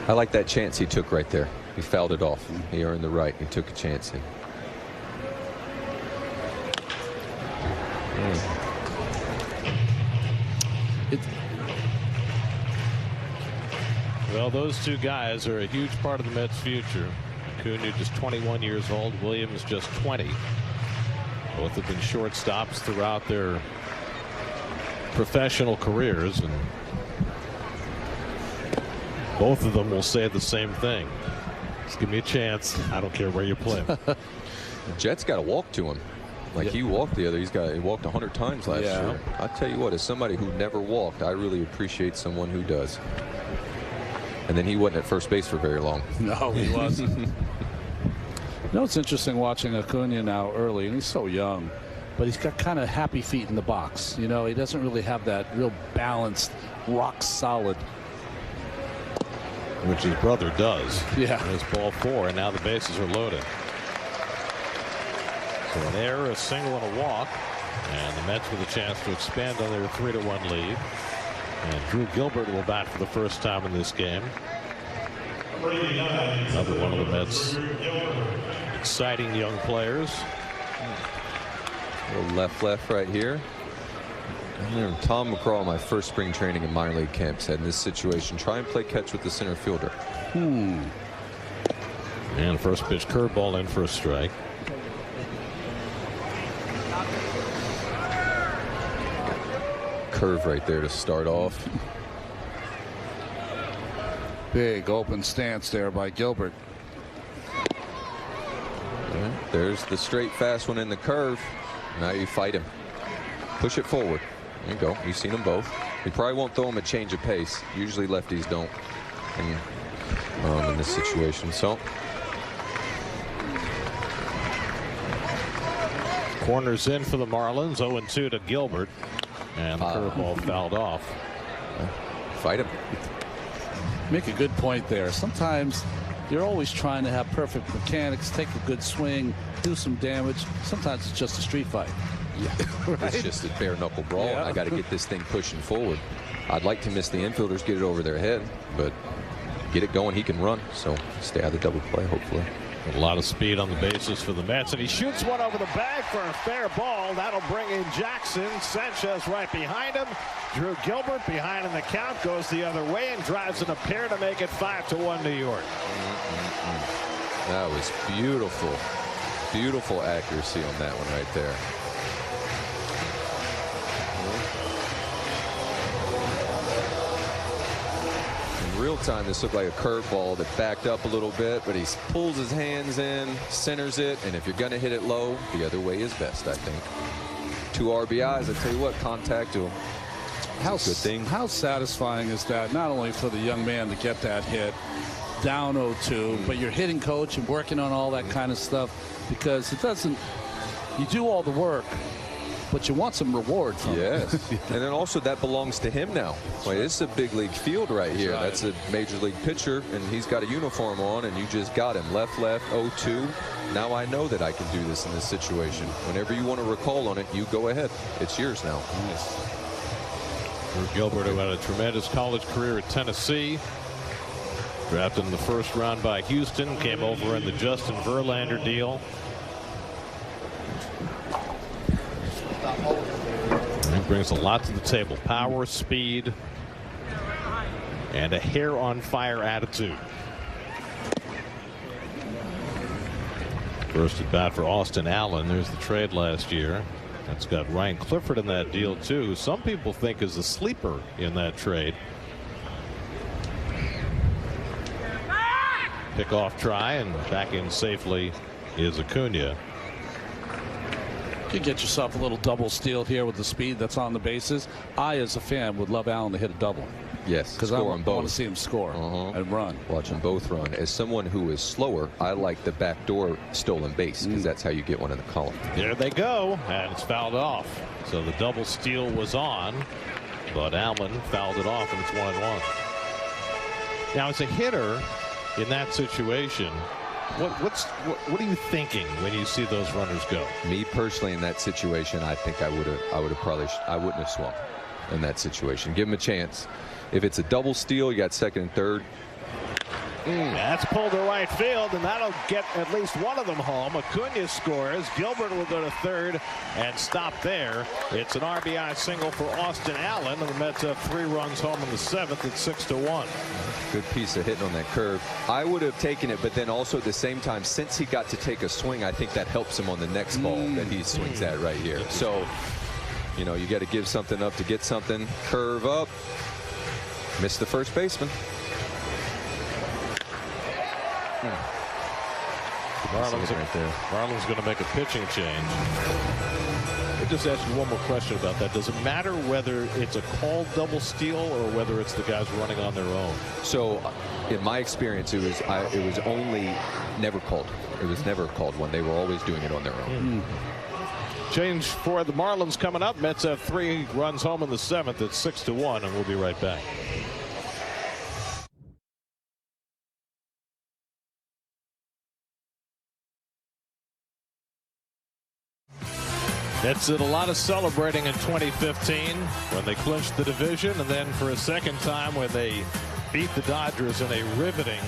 I like that chance he took right there. He fouled it off. He earned the right. He took a chance. Well, those two guys are a huge part of the Mets' future. Acuna just 21 years old, Williams just 20. Both have been shortstops throughout their professional careers, and both of them will say the same thing. Just give me a chance. I don't care where you play. Jet's got to walk to him. Like he walked the other. He walked 100 times last year. I tell you what, as somebody who never walked, I really appreciate someone who does. And then he wasn't at first base for very long. No, he wasn't. You know, it's interesting watching Acuna now early, and he's so young, but he's got kind of happy feet in the box. You know, he doesn't really have that real balanced, rock solid. Which his brother does. Yeah. There's ball 4, and now the bases are loaded. So an error, a single, and a walk, and the Mets with a chance to expand on their 3-1 lead. And Drew Gilbert will bat for the first time in this game. Another one of the Mets' exciting young players. A little left right here. Tom McCraw, my first spring training in minor league camp, said in this situation, try and play catch with the center fielder. And first pitch curveball in for a strike. Curve right there to start off. Big open stance there by Gilbert. There's the straight fast one in the curve. Now you fight him. Push it forward. There you go. You've seen them both. You probably won't throw him a change of pace. Usually lefties don't in this situation. So corners in for the Marlins. 0-2 to Gilbert. And the curveball fouled off. Fight him. Make a good point there. Sometimes you're always trying to have perfect mechanics, take a good swing, do some damage. Sometimes it's just a street fight. Yeah, right? It's just a bare knuckle brawl. Yeah. And I got to get this thing pushing forward. I'd like to miss the infielders, get it over their head, but get it going. He can run, so stay out of the double play, hopefully. A lot of speed on the bases for the Mets, and he shoots one over the bag for a fair ball. That'll bring in Jackson. Sanchez right behind him. Drew Gilbert behind in the count, goes the other way and drives in a pair to make it 5-1 New York. That was beautiful. Beautiful accuracy on that one right there. Real time, this looked like a curveball that backed up a little bit, but he pulls his hands in, centers it, and if you're going to hit it low, the other way is best, I think. 2 RBIs, I tell you what, contact to him. Good thing. How satisfying is that, not only for the young man to get that hit down 0-2, but your hitting coach and working on all that kind of stuff, because it doesn't, you do all the work, but you want some reward from it. Yes. And then also that belongs to him now. Well, this is a big league field right here. That's a major league pitcher, and he's got a uniform on, and you just got him. Left, 0-2. Now I know that I can do this in this situation. Whenever you want to recall on it, you go ahead. It's yours now. Yes. Drew Gilbert, who had a tremendous college career at Tennessee. Drafted in the first round by Houston. Came over in the Justin Verlander deal. He brings a lot to the table. Power, speed, and a hair-on-fire attitude. First at bat for Austin Allen. There's the trade last year. That's got Ryan Clifford in that deal, too, who some people think is a sleeper in that trade. Pickoff try, and back in safely is Acuna. You get yourself a little double steal here with the speed that's on the bases. I, as a fan, would love Allen to hit a double. Yes, because I want to see him score and run. Watch them both run. As someone who is slower, I like the backdoor stolen base, because that's how you get one in the column. There they go, and it's fouled off. So the double steal was on, but Allen fouled it off, and it's 1-1. Now, as a hitter in that situation, what are you thinking when you see those runners go? Me personally, in that situation, I think I wouldn't have swung in that situation. Give him a chance. If it's a double steal, you got second and third. That's pulled to right field, and that'll get at least one of them home. Acuna scores. Gilbert will go to third and stop there. It's an RBI single for Austin Allen, and the Mets have 3 runs home in the 7th at 6-1. Good piece of hitting on that curve. I would have taken it, but then also at the same time, since he got to take a swing, I think that helps him on the next ball that he swings at right here. So, you know, you got to give something up to get something. Curve up. Missed the first baseman. Marlins going to make a pitching change. I'll just ask you one more question about that. Does it matter whether it's a called double steal or whether it's the guys running on their own? So, in my experience, it was only never called. It was never called one. They were always doing it on their own. Change for the Marlins coming up. Mets have 3 runs home in the 7th at 6-1, and we'll be right back. Mets did a lot of celebrating in 2015 when they clinched the division, and then for a second time when they beat the Dodgers in a riveting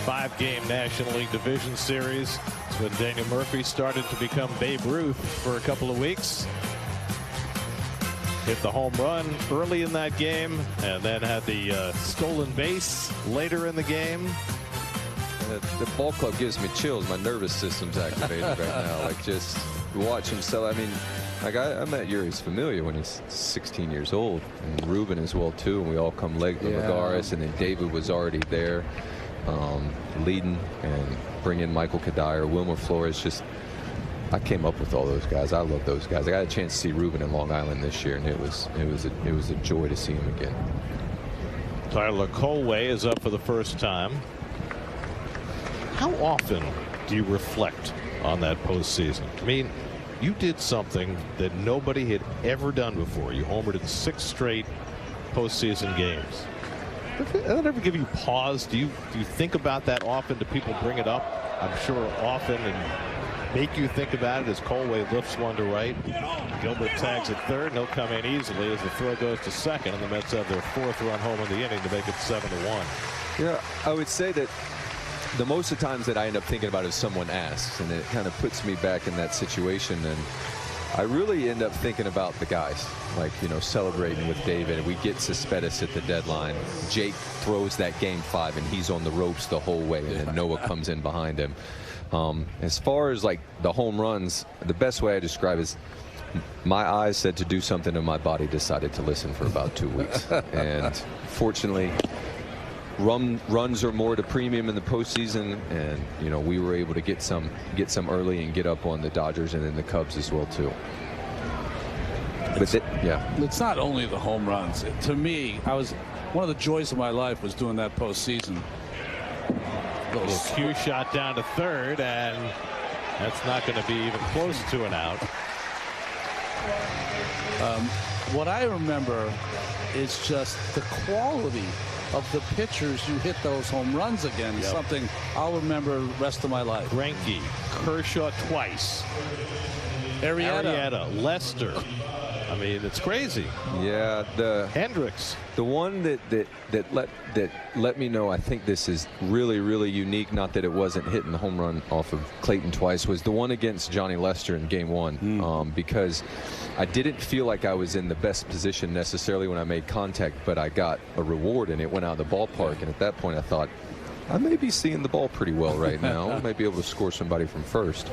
5-game National League Division Series. It's when Daniel Murphy started to become Babe Ruth for a couple of weeks. Hit the home run early in that game, and then had the stolen base later in the game. The ball club gives me chills. My nervous system's activated right now. Like, just watch him. So, I mean, Like I met Yuri's Familia when he's 16 years old, and Ruben as well too, and we all come Lagares, and then David was already there leading, and bring in Michael Kadire, Wilmer Flores. Just I came up with all those guys. I love those guys. I got a chance to see Ruben in Long Island this year, and it was a joy to see him again. Tyler Colway is up for the first time. How often do you reflect on that postseason? I mean, you did something that nobody had ever done before. You homered in 6 straight postseason games. Does that ever give you pause? Do you think about that often? Do people bring it up? I'm sure often, and make you think about it as Colway lifts one to right. Gilbert tags at third, and he'll come in easily as the throw goes to second, and the Mets have their 4th run home in the inning to make it 7-1. Yeah, I would say that the most of the times that I end up thinking about it is someone asks, and it kind of puts me back in that situation, and I really end up thinking about the guys, like, you know, celebrating with David. We get Cespedes at the deadline. Jake throws that game 5, and he's on the ropes the whole way, and then Noah comes in behind him. As far as like the home runs, the best way I describe is my eyes said to do something, and my body decided to listen for about 2 weeks. And fortunately, runs are more at a premium in the postseason, and you know, we were able to get some early and get up on the Dodgers and then the Cubs as well too. But it's not only the home runs. To me, one of the joys of my life was doing that postseason. Little cue shot down to third, and that's not going to be even close to an out. What I remember is just the quality of the pitchers you hit those home runs against. Something I'll remember the rest of my life. Greinke, Kershaw twice, Arrieta, Lester. I mean, it's crazy. Yeah, Hendricks. The one that let me know I think this is really unique, not that it wasn't hitting the home run off of Clayton twice, was the one against Johnny Lester in game 1, because I didn't feel like I was in the best position necessarily when I made contact, but I got a reward and it went out of the ballpark, and at that point I thought, I may be seeing the ball pretty well right now. I might be able to score somebody from first.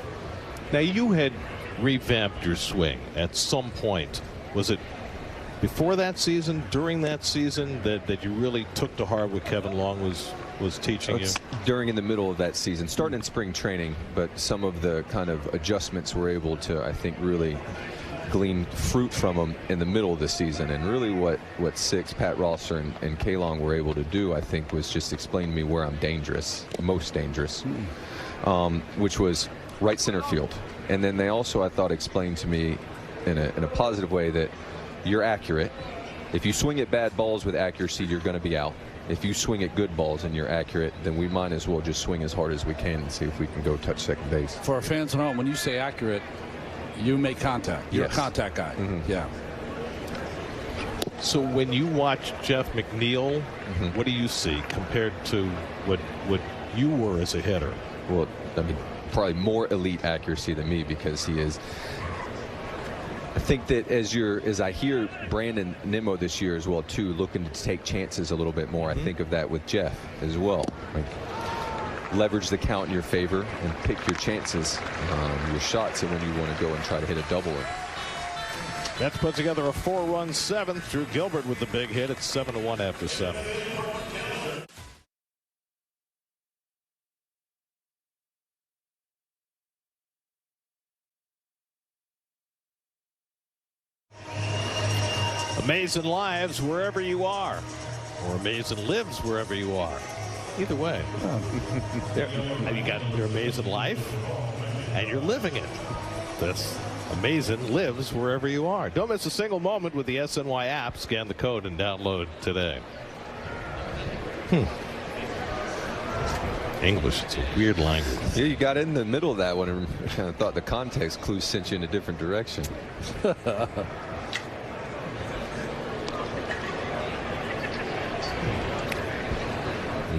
Now, you had revamped your swing at some point. Was it before that season, during that season, that you really took to heart what Kevin Long was teaching you? During in the middle of that season, starting in spring training, but some of the kind of adjustments were able to, I think, really glean fruit from them in the middle of the season. And really what Six, Pat Rosser, and K-Long were able to do, I think, was just explain to me where I'm dangerous, most dangerous, which was right center field. And then they also, I thought, explained to me in a positive way that you're accurate. If you swing at bad balls with accuracy, you're going to be out. If you swing at good balls and you're accurate, then we might as well just swing as hard as we can and see if we can go touch second base. For our fans at home, when you say accurate, you make contact. You're a contact guy. Yeah. So when you watch Jeff McNeil, what do you see compared to what you were as a hitter? Well, I mean, probably more elite accuracy than me, because he is. I think that as I hear Brandon Nimmo this year as well too, looking to take chances a little bit more, I think of that with Jeff as well. Like, leverage the count in your favor and pick your chances, your shots, and when you want to go and try to hit a double. Mets put together a 4-run 7th. Drew Gilbert with the big hit. It's 7-1 after 7. Amazing lives wherever you are, or amazing lives wherever you are. Either way, you got your amazing life, and you're living it. That's amazing lives wherever you are. Don't miss a single moment with the SNY app. Scan the code and download today. English, it's a weird language. Yeah, you got in the middle of that one and kind of thought the context clues sent you in a different direction.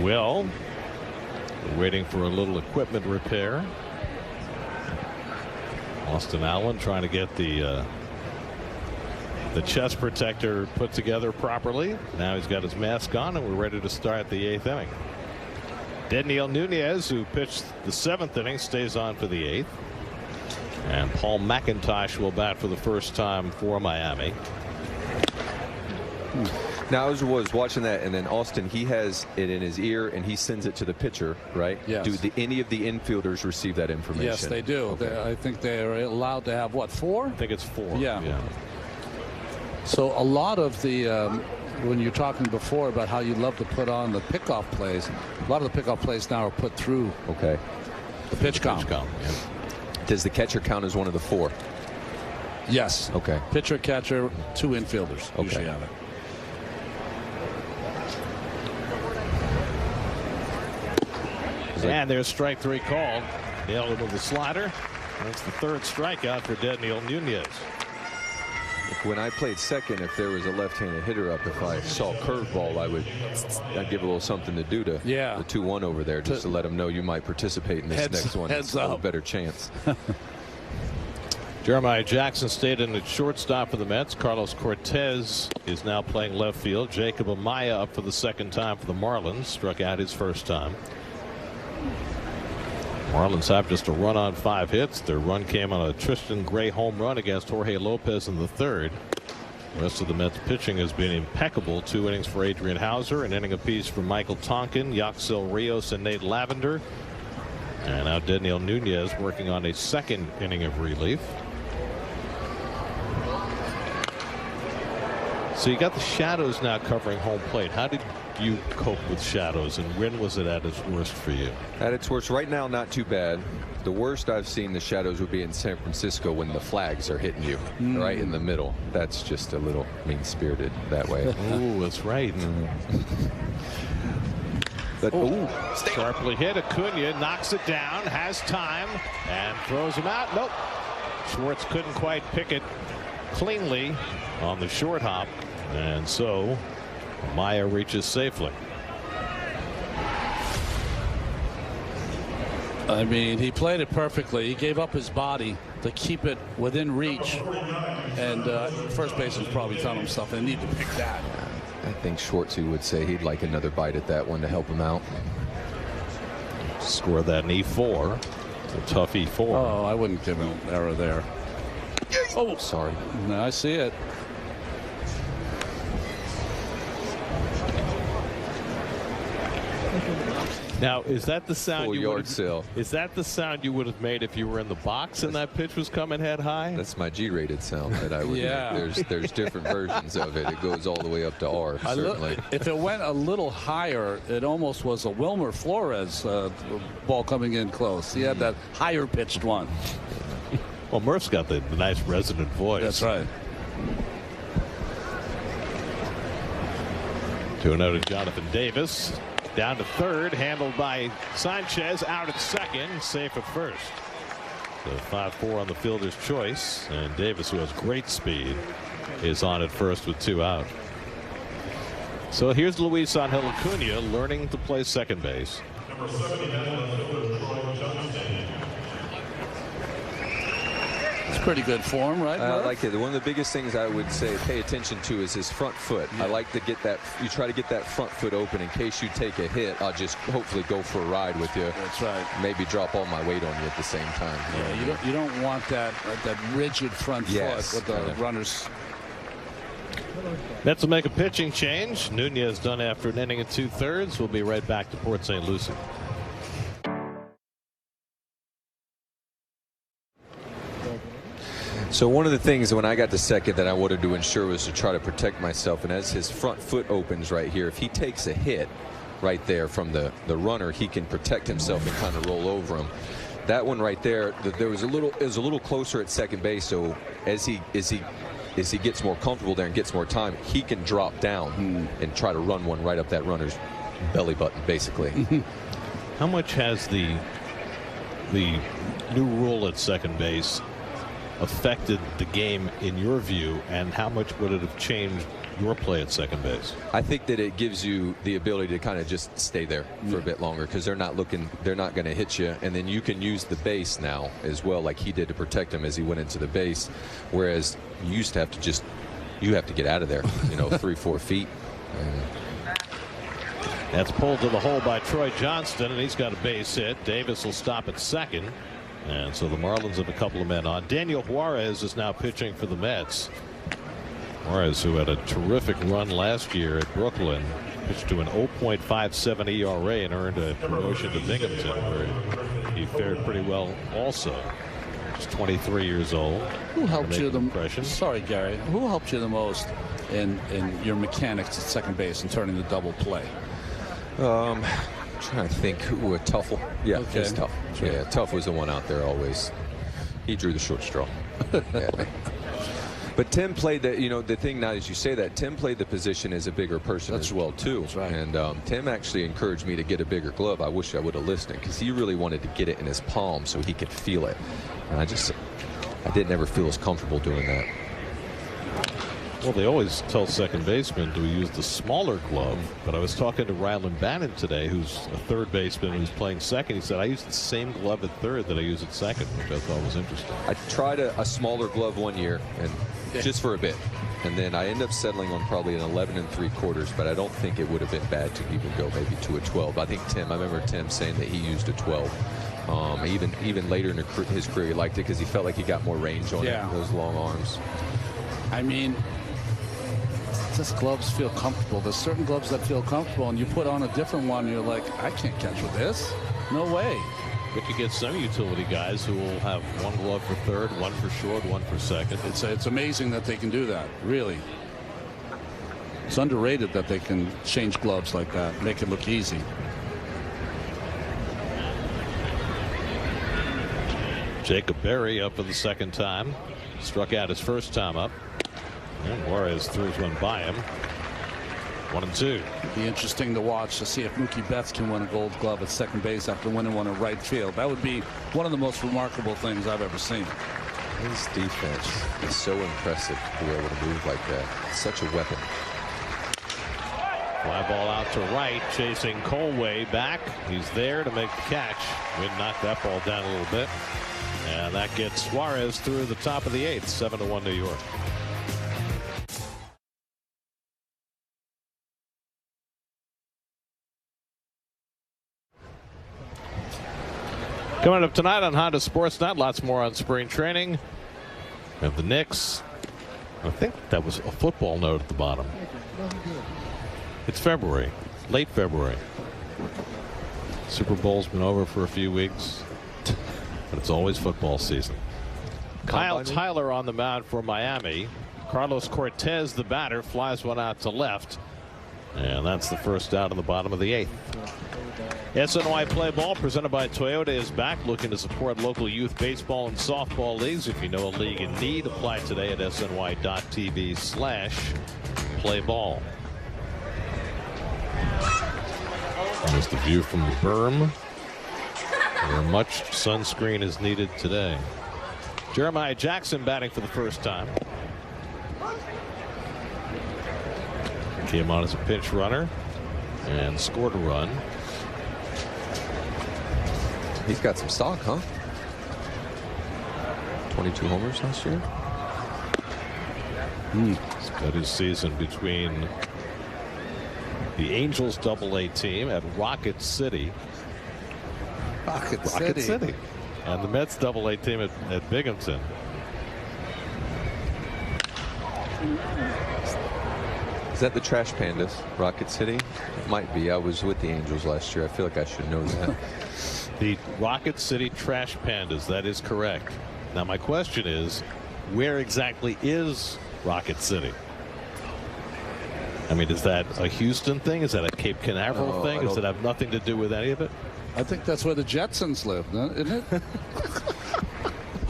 Well, we're waiting for a little equipment repair. Austin Allen trying to get the chest protector put together properly. Now he's got his mask on, and we're ready to start the 8th inning. Daniel Nunez, who pitched the 7th inning, stays on for the 8th. And Paul McIntosh will bat for the first time for Miami. Now, I was watching that, and then Austin, he has it in his ear, and he sends it to the pitcher, right? Yes. Do any of the infielders receive that information? Yes, they do. Okay. I think they're allowed to have, what, 4? I think it's 4. Yeah. So a lot of the, when you're talking before about how you love to put on the pickoff plays, a lot of the pickoff plays now are put through the pitch count. Does the catcher count as one of the 4? Yes. Okay. Pitcher, catcher, 2 infielders usually have it. And there's strike 3 called. Nailed him with the slider. That's the 3rd strikeout for Daniel Nunez. When I played second, if there was a left-handed hitter up, if I saw curveball, I'd give a little something to do to the 2-1 over there, just to let them know you might participate in this next one. Heads up. up. A better chance. Jeremiah Jackson stayed in at shortstop for the Mets. Carlos Cortez is now playing left field. Jacob Amaya up for the 2nd time for the Marlins. Struck out his 1st time. Marlins have just a run on 5 hits. Their run came on a Tristan Gray home run against Jorge Lopez in the 3rd. The rest of the Mets pitching has been impeccable. 2 innings for Adrian Hauser, an inning apiece for Michael Tonkin, Yaxel Rios, and Nate Lavender. And now Daniel Nunez working on a 2nd inning of relief. So you got the shadows now covering home plate. How did you cope with shadows, and when was it at its worst for you? At its worst right now, not too bad. The worst I've seen the shadows would be in San Francisco when the flags are hitting you right in the middle. That's just a little mean-spirited that way. Oh, that's right. But sharply hit. Acuna knocks it down, has time, and throws him out. Nope. Schwartz couldn't quite pick it cleanly on the short hop, and so Maya reaches safely. I mean, he played it perfectly. He gave up his body to keep it within reach, and first baseman's probably telling himself they need to pick that. I think Schwartzy would say he'd like another bite at that one to help him out. Score that in E4. It's a tough E4. Oh, I wouldn't give him an error there. Oh, sorry. No, I see it. Now, is that the sound you would have? Is that the sound you would have made if you were in the box and that pitch was coming head high? That's my G-rated sound that I would make. There's different versions of it. It goes all the way up to R, certainly. If it went a little higher, it almost was a Wilmer Flores ball coming in close. He had that higher pitched one. Well, Murph's got the nice resonant voice. That's right. 2-0 to Jonathan Davis. Down to 3rd, handled by Sanchez, out at 2nd, safe at 1st. So 5-4 on the fielder's choice, and Davis, who has great speed, is on at 1st with 2 out. So here's Luis Angel Acuna learning to play second base. Number 79, It's pretty good form, right? I like it. One of the biggest things I would say pay attention to is his front foot. I like to get that. You try to get that front foot open in case you take a hit. I'll just hopefully go for a ride with you. That's right. Maybe drop all my weight on you at the same time. Yeah, you don't want that rigid front foot with the runners. Mets will make a pitching change. Nunez done after an inning and 2/3. We'll be right back to Port St. Lucie. So one of the things when I got to second that I wanted to ensure was to try to protect myself. And as his front foot opens right here, if he takes a hit right there from the runner, he can protect himself and kind of roll over him. That one right there, it was a little closer at second base. So as he gets more comfortable there and gets more time, he can drop down and try to run one right up that runner's belly button, basically. How much has the new rule at second base affected the game in your view, and how much would it have changed your play at second base? I think that it gives you the ability to kind of just stay there for a bit longer because they're not going to hit you, and then you can use the base now as well, like he did to protect him as he went into the base, whereas you used to have to get out of there 3-4 feet. That's pulled to the hole by Troy Johnston, and he's got a base hit. Davis will stop at second, And so the Marlins have a couple of men on. Daniel Juarez is now pitching for the Mets. Juarez, who had a terrific run last year at Brooklyn, pitched to an 0.57 ERA and earned a promotion to Binghamton, where he fared pretty well also. He's 23 years old. Who helped you the most? Sorry, Gary. Who helped you the most in your mechanics at second base and turning the double play? I'm trying to think who a Tough. Yeah, Okay. it's Tough. Sure. Yeah, Tough was the one out there always. He drew the short straw. Yeah. But Tim played that, you know, the thing now as you say that, Tim played the position as a bigger person as well, too. That's right. And Tim actually encouraged me to get a bigger glove. I wish I would have listened because he really wanted to get it in his palm so he could feel it. And I didn't ever feel as comfortable doing that. Well, they always tell second basemen to use the smaller glove, but I was talking to Ryland Bannon today, who's a third baseman who's playing second. He said, I use the same glove at third that I use at second, which I thought was interesting. I tried a smaller glove one year, and just for a bit, and then I ended up settling on probably an 11 3/4, but I don't think it would have been bad to even go maybe to a 12. I think I remember Tim saying that he used a 12. Even later in his career, he liked it because he felt like he got more range on it, those long arms. I mean, just gloves feel comfortable. There's certain gloves that feel comfortable, and you put on a different one, you're like, I can't catch with this. No way. But you get some utility guys who will have one glove for third, one for short, one for second. It's amazing that they can do that, really. It's underrated that they can change gloves like that, make it look easy. Jacob Berry up for the second time. Struck out his first time up. And Juarez throws one by him. 1-2. Be interesting to watch to see if Mookie Betts can win a Gold Glove at second base after winning one at right field. That would be one of the most remarkable things I've ever seen. His defense is so impressive to be able to move like that. It's such a weapon. Fly ball out to right, chasing Colway back. He's there to make the catch. Wind knocked that ball down a little bit. And that gets Suarez through the top of the eighth. 7-1 New York. Coming up tonight on Honda Sports Night, lots more on spring training. And the Knicks, I think that was a football note at the bottom. It's February, late February. Super Bowl's been over for a few weeks, but it's always football season. Kyle Tyler on the mound for Miami. Carlos Cortez, the batter, flies one out to left. And that's the first out in the bottom of the eighth. SNY Play Ball presented by Toyota is back, looking to support local youth baseball and softball leagues. If you know a league in need, apply today at sny.tv/playball. There's the view from the berm, where much sunscreen is needed today. Jeremiah Jackson batting for the first time. Came on as a pinch runner and scored a run. He's got some stock, huh? 22 homers last year. Spent his season between the Angels AA team at Rocket City. Rocket City. And the Mets AA team at Binghamton. Is that the Trash Pandas, Rocket City? It might be. I was with the Angels last year. I feel like I should know that. The Rocket City Trash Pandas, that is correct. Now my question is, where exactly is Rocket City? I mean, is that a Houston thing? Is that a Cape Canaveral thing? Does it have nothing to do with any of it? I think that's where the Jetsons live, isn't it?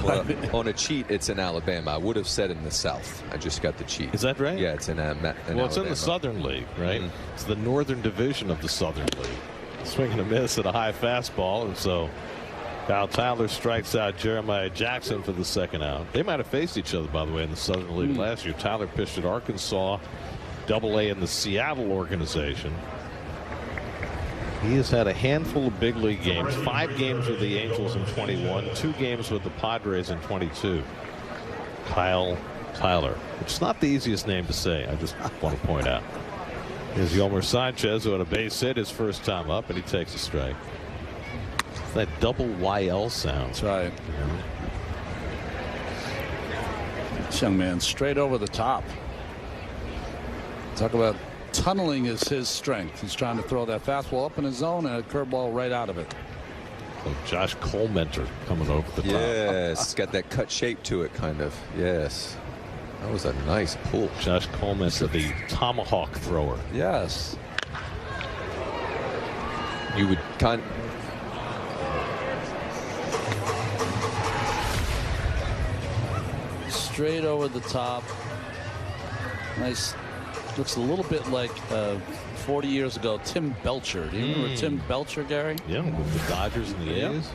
Well, on a cheat, it's in Alabama. I would have said in the South. I just got the cheat. Is that right? Yeah, it's in Alabama. Well, it's in the Southern League, right? It's the Northern Division of the Southern League. Swinging a miss at a high fastball, and so Kyle Tyler strikes out Jeremiah Jackson for the second out. They might have faced each other, by the way, in the Southern League last year. Tyler pitched at Arkansas, AA in the Seattle organization. He has had a handful of big league games, 5 games with the Angels in 21, 2 games with the Padres in 22. Kyle Tyler, which is not the easiest name to say, I just want to point out. Here's Yolmer Sanchez, who had a base hit his first time up, and he takes a strike. that double YL sound. That's right. This young man straight over the top. Talk about tunneling is his strength. He's trying to throw that fastball up in his zone and a curveball right out of it. Like Josh Colementer coming over the top. Yes, it's got that cut shape to it, kind of. Yes. That was a nice pull. Josh Colementer, the tomahawk thrower. Yes. You would straight over the top. Nice. Looks a little bit like 40 years ago, Tim Belcher. Do you remember Tim Belcher, Gary? Yeah, with the Dodgers and the A's.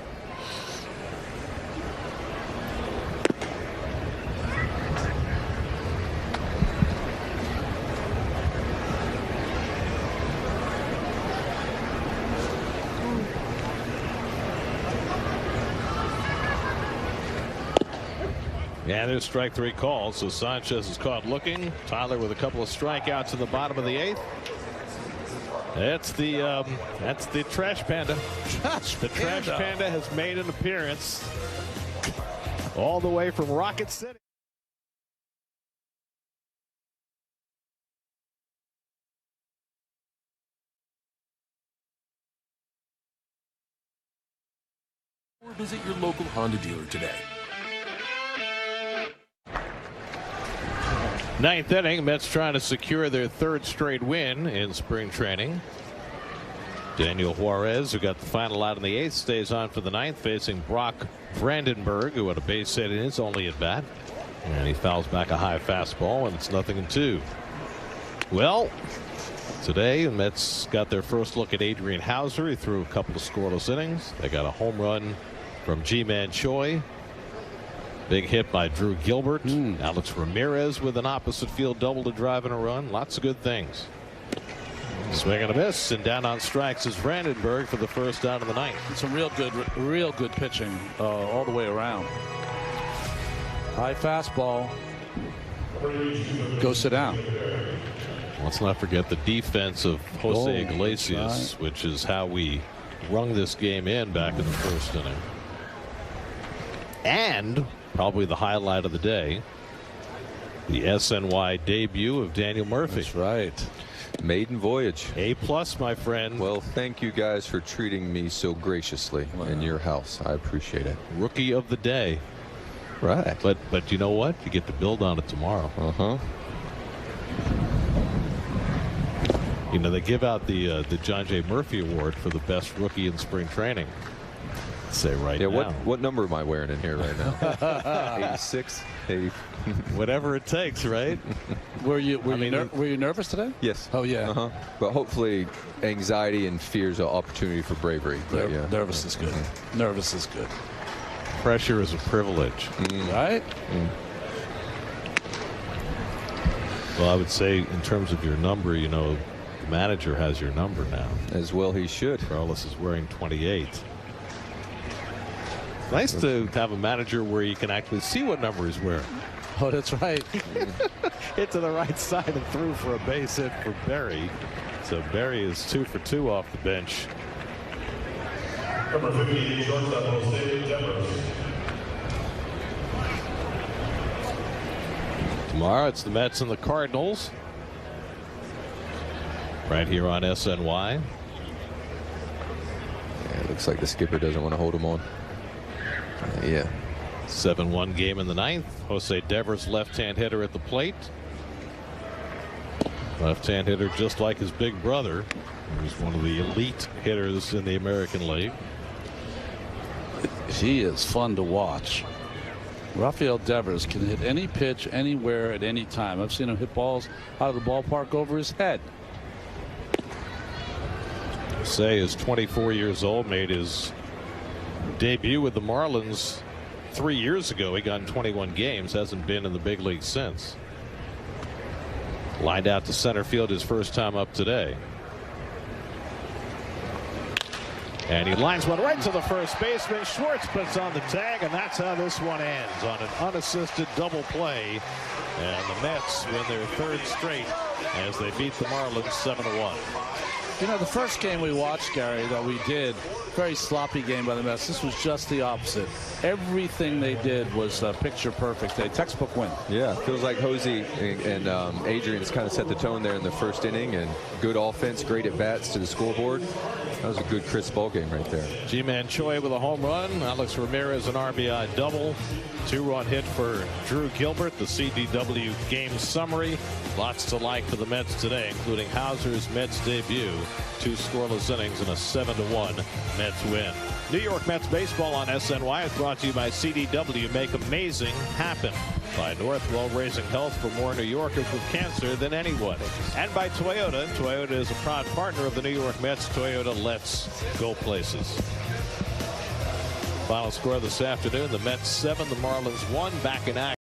And there's strike 3 calls, so Sanchez is caught looking. Tyler with a couple of strikeouts in the bottom of the 8th. That's the Trash Panda. The Trash Panda has made an appearance all the way from Rocket City. Or visit your local Honda dealer today. 9th inning, Mets trying to secure their 3rd straight win in spring training. Daniel Juarez, who got the final out in the 8th, stays on for the 9th, facing Brock Brandenburg, who had a base hit in his only at bat. And he fouls back a high fastball, and it's 0-2. Well, today, the Mets got their first look at Adrian Hauser. He threw a couple of scoreless innings. They got a home run from Ji-Man Choi. Big hit by Drew Gilbert. Alex Ramirez with an opposite field double to drive in a run. Lots of good things. Swing and a miss, and down on strikes is Brandenburg for the first out of the 9th. Some real good pitching all the way around. High fastball. Go sit down. Let's not forget the defense of Jose Iglesias, which is how we rung this game in back in the 1st inning. And probably the highlight of the day, the SNY debut of Daniel Murphy. That's right. Maiden voyage. A+, my friend. Well, thank you guys for treating me so graciously in your house. I appreciate it. Rookie of the day. Right. But you know what? You get to build on it tomorrow. You know, they give out the John J. Murphy Award for the best rookie in spring training. Say right now. What number am I wearing in here right now? 86, 80. Whatever it takes, right? Were you nervous today? Yes. Oh yeah. But hopefully, anxiety and fear is an opportunity for bravery. But yeah. Nervous is good. Nervous is good. Pressure is a privilege. Right? Well, I would say in terms of your number, you know, the manager has your number now. As well he should. Carlos is wearing 28. Nice to have a manager where you can actually see what number he's wearing. Oh, that's right. Hit to the right side and through for a base hit for Berry. So Berry is 2 for 2 off the bench. Number 50, shortstop Jose Devers. Tomorrow it's the Mets and the Cardinals. Right here on SNY. Yeah, it looks like the skipper doesn't want to hold him on. Yeah. 7-1 game in the 9th. Jose Devers, left-hand hitter at the plate. Left-hand hitter just like his big brother, who's one of the elite hitters in the American League. He is fun to watch. Rafael Devers can hit any pitch anywhere at any time. I've seen him hit balls out of the ballpark over his head. Jose is 24 years old, made his debut with the Marlins 3 years ago. He got in 21 games, hasn't been in the big league since. Lined out to center field his first time up today. And he lines one right to the first baseman. Schwartz puts on the tag, and that's how this one ends, on an unassisted double play. And the Mets win their 3rd straight as they beat the Marlins 7-1. You know, the first game we watched, Gary, that we did, very sloppy game by the Mets. This was just the opposite. Everything they did was picture perfect. A textbook win. Yeah, feels like Hosey and Adrian's kind of set the tone there in the first inning, and good offense, great at bats to the scoreboard. That was a good, crisp ball game right there. G-Man Choi with a home run. Alex Ramirez an RBI double. 2-run hit for Drew Gilbert. The CDW game summary. Lots to like for the Mets today, including Hauser's Mets debut. 2 scoreless innings and a 7-1 Mets win. New York Mets baseball on SNY is brought to you by CDW. Make amazing happen. By Northwell, raising health for more New Yorkers with cancer than anyone. And by Toyota. Toyota is a proud partner of the New York Mets. Toyota lets go places. Final score this afternoon, the Mets 7, the Marlins 1. Back in action.